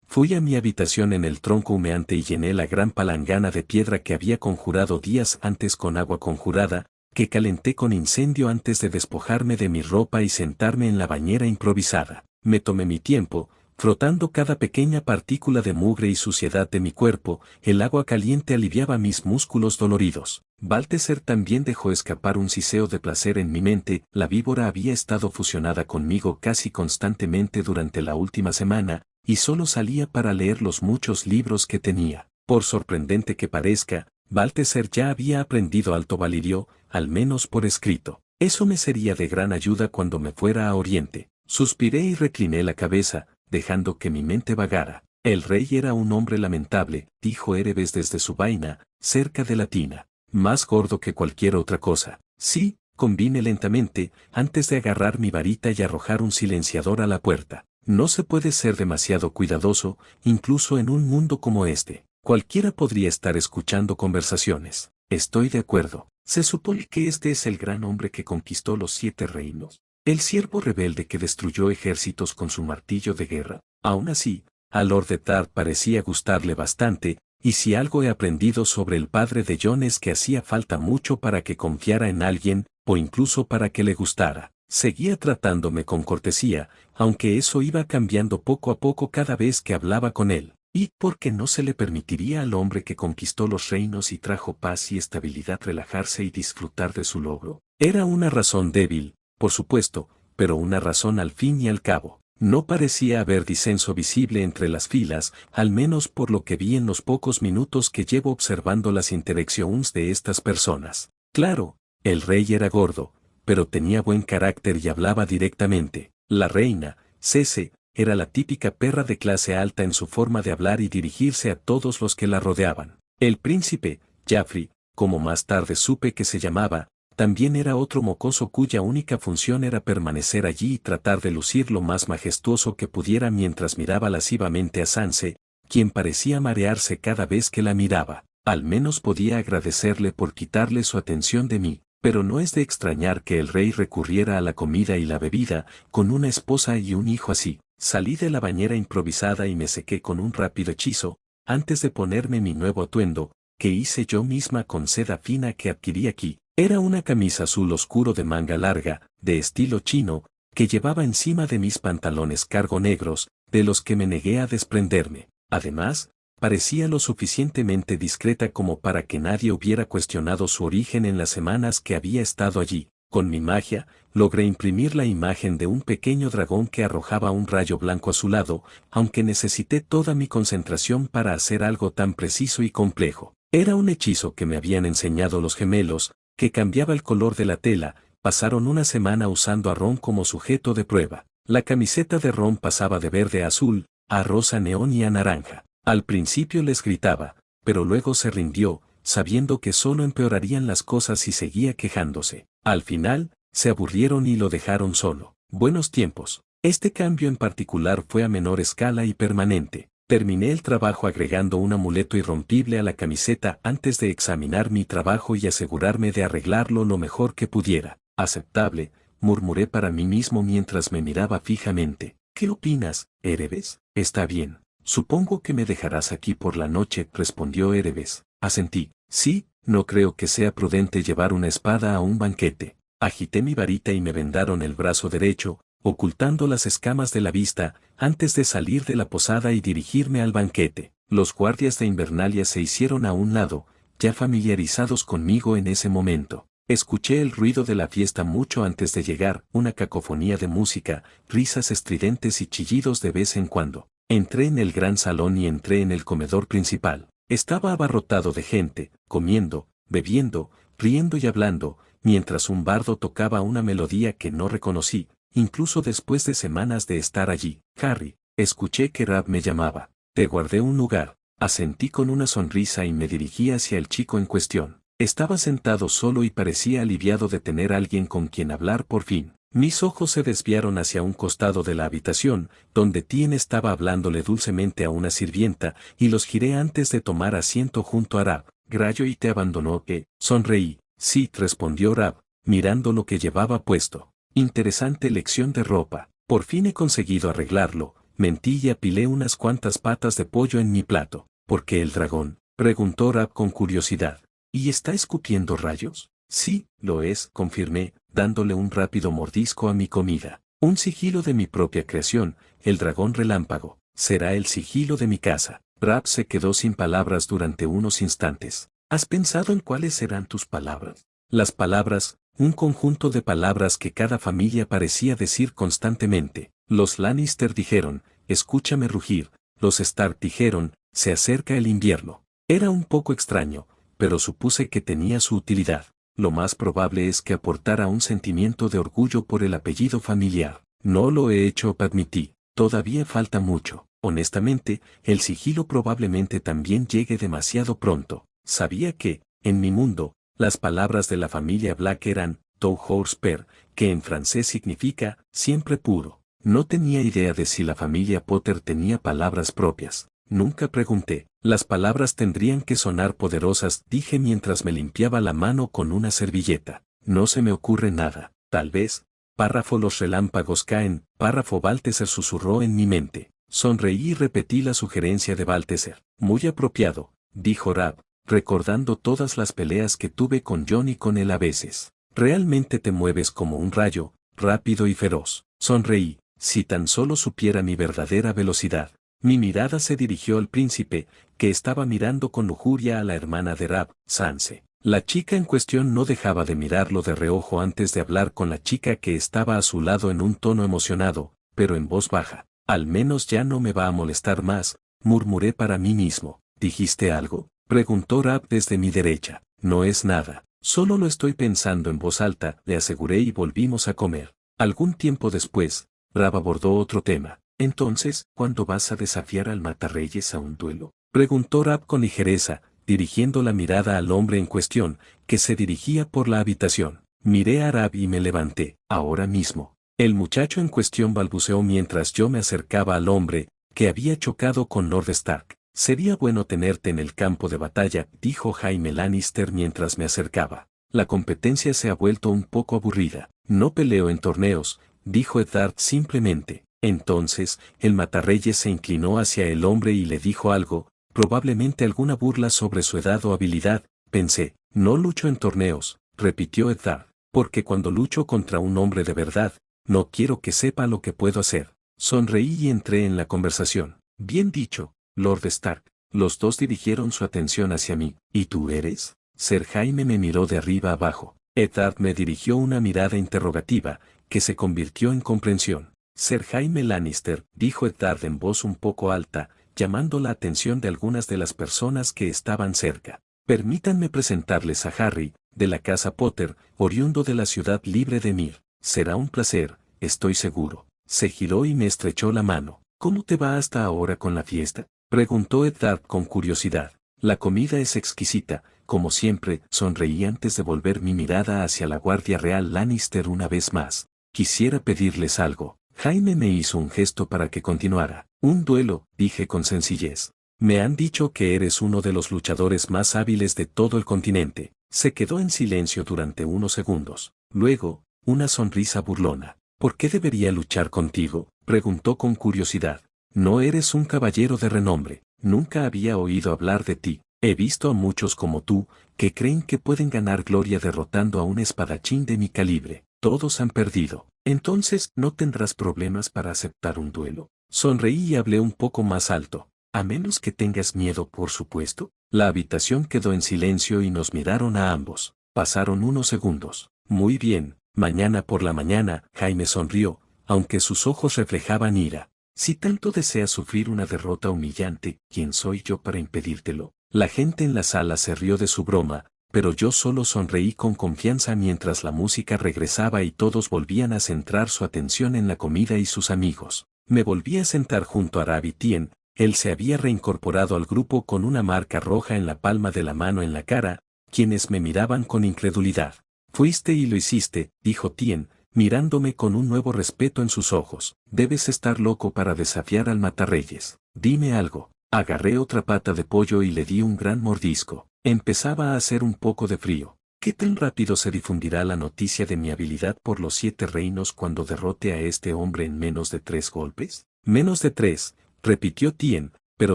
Fui a mi habitación en el tronco humeante y llené la gran palangana de piedra que había conjurado días antes con agua conjurada, que calenté con incendio antes de despojarme de mi ropa y sentarme en la bañera improvisada. Me tomé mi tiempo, frotando cada pequeña partícula de mugre y suciedad de mi cuerpo. El agua caliente aliviaba mis músculos doloridos. Baltheser también dejó escapar un siseo de placer en mi mente. La víbora había estado fusionada conmigo casi constantemente durante la última semana, y solo salía para leer los muchos libros que tenía. Por sorprendente que parezca, Baltheser ya había aprendido Alto Valirio, al menos por escrito. Eso me sería de gran ayuda cuando me fuera a Oriente. Suspiré y recliné la cabeza, dejando que mi mente vagara. El rey era un hombre lamentable, dijo Erebes desde su vaina, cerca de la tina. Más gordo que cualquier otra cosa. Sí, convine lentamente, antes de agarrar mi varita y arrojar un silenciador a la puerta. No se puede ser demasiado cuidadoso, incluso en un mundo como este. Cualquiera podría estar escuchando conversaciones. Estoy de acuerdo. Se supone que este es el gran hombre que conquistó los 7 reinos. El siervo rebelde que destruyó ejércitos con su martillo de guerra. Aún así, a Lord Eddard parecía gustarle bastante, y si algo he aprendido sobre el padre de Jon es que hacía falta mucho para que confiara en alguien, o incluso para que le gustara. Seguía tratándome con cortesía, aunque eso iba cambiando poco a poco cada vez que hablaba con él. ¿Y por qué no se le permitiría al hombre que conquistó los reinos y trajo paz y estabilidad relajarse y disfrutar de su logro? Era una razón débil, por supuesto, pero una razón al fin y al cabo. No parecía haber disenso visible entre las filas, al menos por lo que vi en los pocos minutos que llevo observando las interacciones de estas personas. Claro, el rey era gordo, pero tenía buen carácter y hablaba directamente. La reina, Cece, era la típica perra de clase alta en su forma de hablar y dirigirse a todos los que la rodeaban. El príncipe, Jaffrey, como más tarde supe que se llamaba, también era otro mocoso cuya única función era permanecer allí y tratar de lucir lo más majestuoso que pudiera mientras miraba lascivamente a Sansa, quien parecía marearse cada vez que la miraba. Al menos podía agradecerle por quitarle su atención de mí, pero no es de extrañar que el rey recurriera a la comida y la bebida, con una esposa y un hijo así. Salí de la bañera improvisada y me sequé con un rápido hechizo, antes de ponerme mi nuevo atuendo, que hice yo misma con seda fina que adquirí aquí. Era una camisa azul oscuro de manga larga, de estilo chino, que llevaba encima de mis pantalones cargo negros, de los que me negué a desprenderme. Además, parecía lo suficientemente discreta como para que nadie hubiera cuestionado su origen en las semanas que había estado allí. Con mi magia, logré imprimir la imagen de un pequeño dragón que arrojaba un rayo blanco azulado, aunque necesité toda mi concentración para hacer algo tan preciso y complejo. Era un hechizo que me habían enseñado los gemelos, que cambiaba el color de la tela. Pasaron una semana usando a Ron como sujeto de prueba. La camiseta de Ron pasaba de verde a azul, a rosa neón y a naranja. Al principio les gritaba, pero luego se rindió, sabiendo que solo empeorarían las cosas si seguía quejándose. Al final, se aburrieron y lo dejaron solo. Buenos tiempos. Este cambio en particular fue a menor escala y permanente. Terminé el trabajo agregando un amuleto irrompible a la camiseta antes de examinar mi trabajo y asegurarme de arreglarlo lo mejor que pudiera. Aceptable, murmuré para mí mismo mientras me miraba fijamente. ¿Qué opinas, Erebes? Está bien. Supongo que me dejarás aquí por la noche, respondió Erebes. Asentí. Sí, no creo que sea prudente llevar una espada a un banquete. Agité mi varita y me vendaron el brazo derecho, ocultando las escamas de la vista, antes de salir de la posada y dirigirme al banquete. Los guardias de Invernalia se hicieron a un lado, ya familiarizados conmigo en ese momento. Escuché el ruido de la fiesta mucho antes de llegar, una cacofonía de música, risas estridentes y chillidos de vez en cuando. Entré en el gran salón y entré en el comedor principal. Estaba abarrotado de gente, comiendo, bebiendo, riendo y hablando, mientras un bardo tocaba una melodía que no reconocí, incluso después de semanas de estar allí. Harry, escuché que Rab me llamaba. Te guardé un lugar. Asentí con una sonrisa y me dirigí hacia el chico en cuestión. Estaba sentado solo y parecía aliviado de tener alguien con quien hablar por fin. Mis ojos se desviaron hacia un costado de la habitación, donde Tien estaba hablándole dulcemente a una sirvienta, y los giré antes de tomar asiento junto a Rab. Greyjoy te abandonó, sonreí. Sí, respondió Rab, mirando lo que llevaba puesto. Interesante elección de ropa. Por fin he conseguido arreglarlo. Mentí y apilé unas cuantas patas de pollo en mi plato. ¿Por qué el dragón?, preguntó Rab con curiosidad. ¿Y está escupiendo rayos? Sí, lo es, confirmé, dándole un rápido mordisco a mi comida. Un sigilo de mi propia creación, el dragón relámpago. Será el sigilo de mi casa. Rab se quedó sin palabras durante unos instantes. ¿Has pensado en cuáles serán tus palabras? Las palabras, un conjunto de palabras que cada familia parecía decir constantemente. Los Lannister dijeron, escúchame rugir. Los Stark dijeron, se acerca el invierno. Era un poco extraño, pero supuse que tenía su utilidad. Lo más probable es que aportara un sentimiento de orgullo por el apellido familiar. No lo he hecho, admití. Todavía falta mucho. Honestamente, el sigilo probablemente también llegue demasiado pronto. Sabía que, en mi mundo, las palabras de la familia Black eran Tout Horse Per, que en francés significa siempre puro. No tenía idea de si la familia Potter tenía palabras propias. Nunca pregunté. Las palabras tendrían que sonar poderosas, dije mientras me limpiaba la mano con una servilleta. No se me ocurre nada. Tal vez. Párrafo los relámpagos caen. Párrafo Baltheser susurró en mi mente. Sonreí y repetí la sugerencia de Baltheser. Muy apropiado, dijo Rab, recordando todas las peleas que tuve con Jon y con él a veces. Realmente te mueves como un rayo, rápido y feroz. Sonreí. Si tan solo supiera mi verdadera velocidad. Mi mirada se dirigió al príncipe, que estaba mirando con lujuria a la hermana de Rab, Sansa. La chica en cuestión no dejaba de mirarlo de reojo antes de hablar con la chica que estaba a su lado en un tono emocionado, pero en voz baja. Al menos ya no me va a molestar más, murmuré para mí mismo. ¿Dijiste algo?, preguntó Rab desde mi derecha. No es nada, solo lo estoy pensando en voz alta, le aseguré y volvimos a comer. Algún tiempo después, Rab abordó otro tema. Entonces, ¿cuándo vas a desafiar al Matarreyes a un duelo?, preguntó Rab con ligereza, dirigiendo la mirada al hombre en cuestión, que se dirigía por la habitación. Miré a Rab y me levanté. Ahora mismo. El muchacho en cuestión balbuceó mientras yo me acercaba al hombre, que había chocado con Lord Stark. Sería bueno tenerte en el campo de batalla, dijo Jaime Lannister mientras me acercaba. La competencia se ha vuelto un poco aburrida. No peleo en torneos, dijo Eddard simplemente. Entonces, el Matarreyes se inclinó hacia el hombre y le dijo algo, probablemente alguna burla sobre su edad o habilidad. Pensé, no lucho en torneos, repitió Eddard, porque cuando lucho contra un hombre de verdad, no quiero que sepa lo que puedo hacer. Sonreí y entré en la conversación. Bien dicho, Lord Stark. Los dos dirigieron su atención hacia mí. ¿Y tú eres? Ser Jaime me miró de arriba abajo. Eddard me dirigió una mirada interrogativa, que se convirtió en comprensión. Ser Jaime Lannister, dijo Eddard en voz un poco alta, llamando la atención de algunas de las personas que estaban cerca. Permítanme presentarles a Harry, de la casa Potter, oriundo de la ciudad libre de Mir. Será un placer, estoy seguro. Se giró y me estrechó la mano. ¿Cómo te va hasta ahora con la fiesta?, preguntó Eddard con curiosidad. La comida es exquisita, como siempre, sonreí antes de volver mi mirada hacia la Guardia Real Lannister una vez más. Quisiera pedirles algo. Jaime me hizo un gesto para que continuara. Un duelo, dije con sencillez. Me han dicho que eres uno de los luchadores más hábiles de todo el continente. Se quedó en silencio durante unos segundos. Luego, una sonrisa burlona. ¿Por qué debería luchar contigo?, preguntó con curiosidad. No eres un caballero de renombre. Nunca había oído hablar de ti. He visto a muchos como tú, que creen que pueden ganar gloria derrotando a un espadachín de mi calibre. Todos han perdido. Entonces, ¿no tendrás problemas para aceptar un duelo? Sonreí y hablé un poco más alto. A menos que tengas miedo, por supuesto. La habitación quedó en silencio y nos miraron a ambos. Pasaron unos segundos. Muy bien, mañana por la mañana, Jaime sonrió, aunque sus ojos reflejaban ira. Si tanto deseas sufrir una derrota humillante, ¿quién soy yo para impedírtelo? La gente en la sala se rió de su broma, pero yo solo sonreí con confianza mientras la música regresaba y todos volvían a centrar su atención en la comida y sus amigos. Me volví a sentar junto a Rabi Tien. Él se había reincorporado al grupo con una marca roja en la palma de la mano en la cara, quienes me miraban con incredulidad. Fuiste y lo hiciste, dijo Tien, mirándome con un nuevo respeto en sus ojos. Debes estar loco para desafiar al Matarreyes. Dime algo. Agarré otra pata de pollo y le di un gran mordisco. Empezaba a hacer un poco de frío. ¿Qué tan rápido se difundirá la noticia de mi habilidad por los 7 reinos cuando derrote a este hombre en menos de 3 golpes? Menos de 3, repitió Tien, pero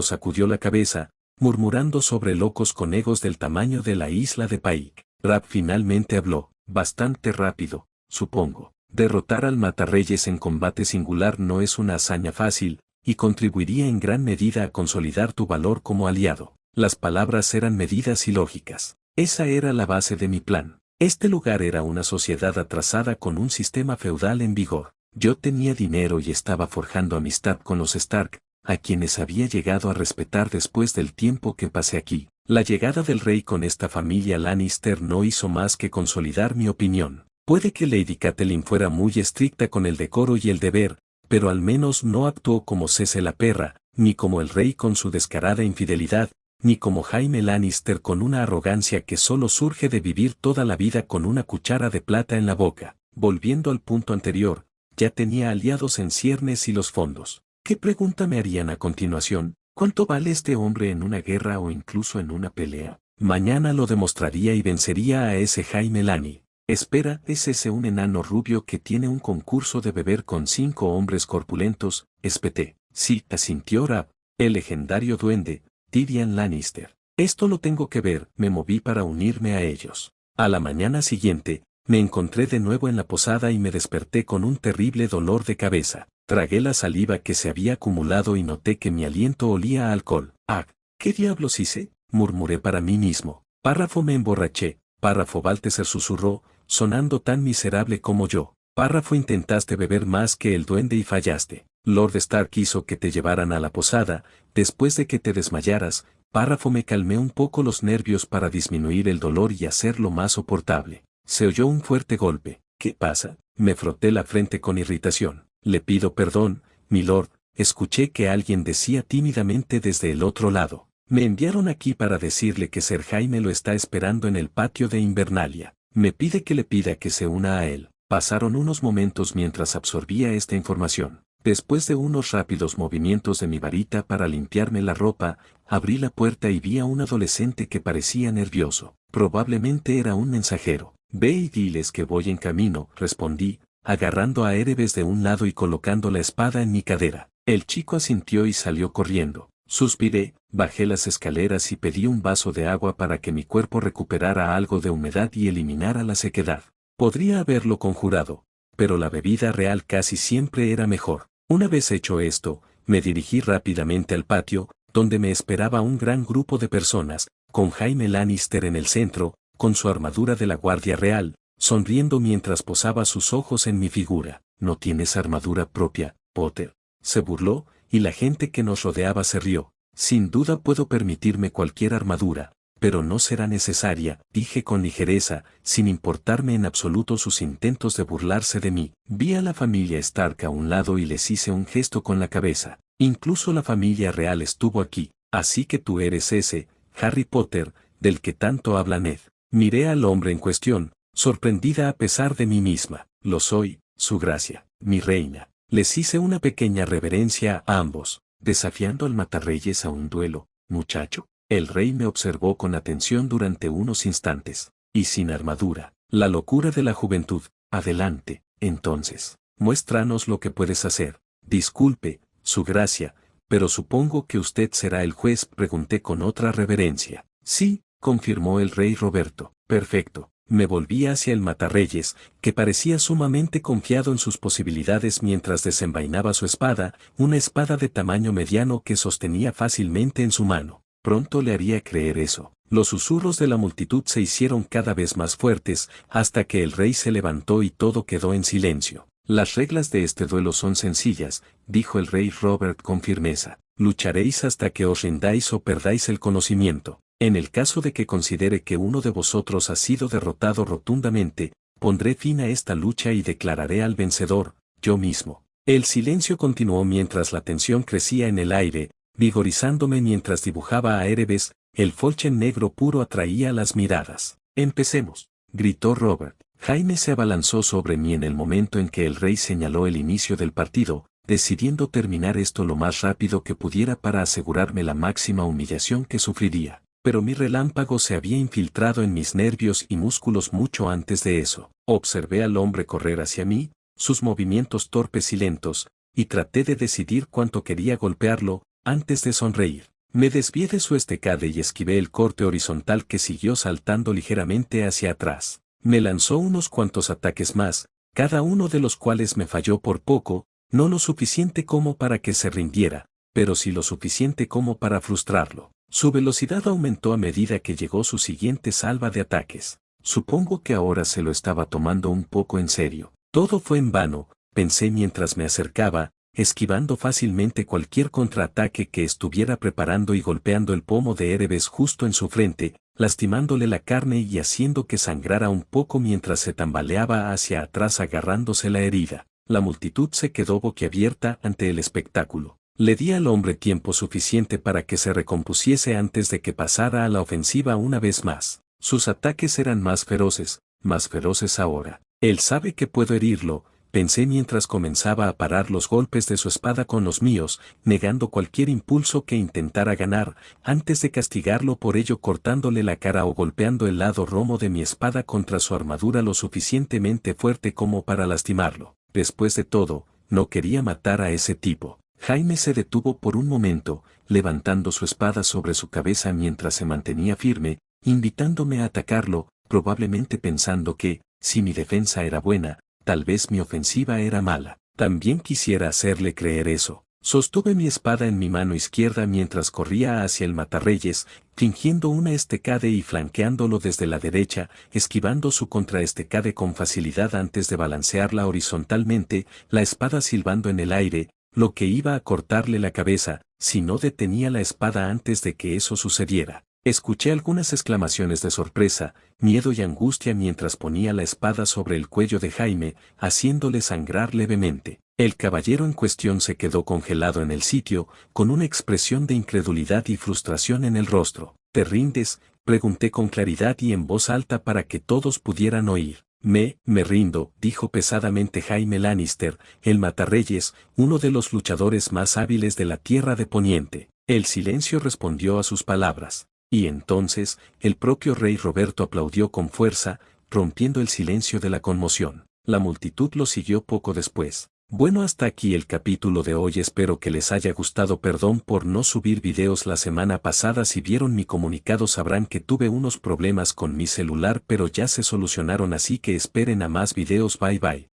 sacudió la cabeza, murmurando sobre locos con egos del tamaño de la isla de Paik. Rab finalmente habló. Bastante rápido, supongo. Derrotar al Matarreyes en combate singular no es una hazaña fácil, y contribuiría en gran medida a consolidar tu valor como aliado. Las palabras eran medidas y lógicas. Esa era la base de mi plan. Este lugar era una sociedad atrasada con un sistema feudal en vigor. Yo tenía dinero y estaba forjando amistad con los Stark, a quienes había llegado a respetar después del tiempo que pasé aquí. La llegada del rey con esta familia Lannister no hizo más que consolidar mi opinión. Puede que Lady Catelyn fuera muy estricta con el decoro y el deber, pero al menos no actuó como Cece la perra, ni como el rey con su descarada infidelidad, ni como Jaime Lannister con una arrogancia que solo surge de vivir toda la vida con una cuchara de plata en la boca. Volviendo al punto anterior, ya tenía aliados en ciernes y los fondos. ¿Qué pregunta me harían a continuación? ¿Cuánto vale este hombre en una guerra o incluso en una pelea? Mañana lo demostraría y vencería a ese Jaime Lannister. Espera, ¿es ese un enano rubio que tiene un concurso de beber con 5 hombres corpulentos? Espeté. Sí, asintió Rab, el legendario duende, Tyrion Lannister. Esto lo tengo que ver. Me moví para unirme a ellos. A la mañana siguiente, me encontré de nuevo en la posada y me desperté con un terrible dolor de cabeza. Tragué la saliva que se había acumulado y noté que mi aliento olía a alcohol. «Ah, ¿qué diablos hice?», murmuré para mí mismo. Párrafo me emborraché. Párrafo Baltasar susurró, sonando tan miserable como yo. Párrafo intentaste beber más que el duende y fallaste. Lord Stark quiso que te llevaran a la posada, después de que te desmayaras. Párrafo me calmé un poco los nervios para disminuir el dolor y hacerlo más soportable. Se oyó un fuerte golpe. ¿Qué pasa? Me froté la frente con irritación. Le pido perdón, milord, escuché que alguien decía tímidamente desde el otro lado. Me enviaron aquí para decirle que Sir Jaime lo está esperando en el patio de Invernalia. Me pide que le pida que se una a él. Pasaron unos momentos mientras absorbía esta información. Después de unos rápidos movimientos de mi varita para limpiarme la ropa, abrí la puerta y vi a un adolescente que parecía nervioso. Probablemente era un mensajero. Ve y diles que voy en camino, respondí, agarrando a Erebes de un lado y colocando la espada en mi cadera. El chico asintió y salió corriendo. Suspiré, bajé las escaleras y pedí un vaso de agua para que mi cuerpo recuperara algo de humedad y eliminara la sequedad. Podría haberlo conjurado, pero la bebida real casi siempre era mejor. Una vez hecho esto, me dirigí rápidamente al patio, donde me esperaba un gran grupo de personas, con Jaime Lannister en el centro, con su armadura de la Guardia Real, sonriendo mientras posaba sus ojos en mi figura. ¿No tienes armadura propia, Potter?, se burló, y la gente que nos rodeaba se rió. Sin duda puedo permitirme cualquier armadura, pero no será necesaria, dije con ligereza, sin importarme en absoluto sus intentos de burlarse de mí. Vi a la familia Stark a un lado y les hice un gesto con la cabeza. Incluso la familia real estuvo aquí, así que tú eres ese, Harry Potter, del que tanto habla Ned. Miré al hombre en cuestión, sorprendida a pesar de mí misma. Lo soy, su gracia, mi reina. Les hice una pequeña reverencia a ambos, desafiando al Matarreyes a un duelo. Muchacho, el rey me observó con atención durante unos instantes, y sin armadura. La locura de la juventud. Adelante, entonces, muéstranos lo que puedes hacer. Disculpe, su gracia, pero supongo que usted será el juez, pregunté con otra reverencia. Sí, confirmó el rey Roberto. Perfecto. Me volví hacia el Matarreyes, que parecía sumamente confiado en sus posibilidades mientras desenvainaba su espada, una espada de tamaño mediano que sostenía fácilmente en su mano. Pronto le haría creer eso. Los susurros de la multitud se hicieron cada vez más fuertes, hasta que el rey se levantó y todo quedó en silencio. Las reglas de este duelo son sencillas, dijo el rey Robert con firmeza. Lucharéis hasta que os rindáis o perdáis el conocimiento. En el caso de que considere que uno de vosotros ha sido derrotado rotundamente, pondré fin a esta lucha y declararé al vencedor, yo mismo. El silencio continuó mientras la tensión crecía en el aire, vigorizándome mientras dibujaba a Erebes. El folchen negro puro atraía las miradas. Empecemos, gritó Robert. Jaime se abalanzó sobre mí en el momento en que el rey señaló el inicio del partido, decidiendo terminar esto lo más rápido que pudiera para asegurarme la máxima humillación que sufriría. Pero mi relámpago se había infiltrado en mis nervios y músculos mucho antes de eso. Observé al hombre correr hacia mí, sus movimientos torpes y lentos, y traté de decidir cuánto quería golpearlo, antes de sonreír. Me desvié de su estecade y esquivé el corte horizontal que siguió saltando ligeramente hacia atrás. Me lanzó unos cuantos ataques más, cada uno de los cuales me falló por poco, no lo suficiente como para que se rindiera, pero sí lo suficiente como para frustrarlo. Su velocidad aumentó a medida que llegó su siguiente salva de ataques. Supongo que ahora se lo estaba tomando un poco en serio. Todo fue en vano, pensé mientras me acercaba, esquivando fácilmente cualquier contraataque que estuviera preparando y golpeando el pomo de Erebes justo en su frente, lastimándole la carne y haciendo que sangrara un poco mientras se tambaleaba hacia atrás agarrándose la herida. La multitud se quedó boquiabierta ante el espectáculo. Le di al hombre tiempo suficiente para que se recompusiese antes de que pasara a la ofensiva una vez más. Sus ataques eran más feroces ahora. Él sabe que puedo herirlo, pensé mientras comenzaba a parar los golpes de su espada con los míos, negando cualquier impulso que intentara ganar, antes de castigarlo por ello cortándole la cara o golpeando el lado romo de mi espada contra su armadura lo suficientemente fuerte como para lastimarlo. Después de todo, no quería matar a ese tipo. Jaime se detuvo por un momento, levantando su espada sobre su cabeza mientras se mantenía firme, invitándome a atacarlo, probablemente pensando que, si mi defensa era buena, tal vez mi ofensiva era mala. También quisiera hacerle creer eso. Sostuve mi espada en mi mano izquierda mientras corría hacia el matarreyes, fingiendo una estecade y flanqueándolo desde la derecha, esquivando su contraestecade con facilidad antes de balancearla horizontalmente, la espada silbando en el aire, lo que iba a cortarle la cabeza, si no detenía la espada antes de que eso sucediera. Escuché algunas exclamaciones de sorpresa, miedo y angustia mientras ponía la espada sobre el cuello de Jaime, haciéndole sangrar levemente. El caballero en cuestión se quedó congelado en el sitio, con una expresión de incredulidad y frustración en el rostro. ¿Te rindes?, pregunté con claridad y en voz alta para que todos pudieran oír. Me rindo, dijo pesadamente Jaime Lannister, el matarreyes, uno de los luchadores más hábiles de la Tierra de Poniente. El silencio respondió a sus palabras. Y entonces, el propio rey Roberto aplaudió con fuerza, rompiendo el silencio de la conmoción. La multitud lo siguió poco después. Bueno, hasta aquí el capítulo de hoy, espero que les haya gustado. Perdón por no subir videos la semana pasada. Si vieron mi comunicado sabrán que tuve unos problemas con mi celular, pero ya se solucionaron, así que esperen a más videos. Bye bye.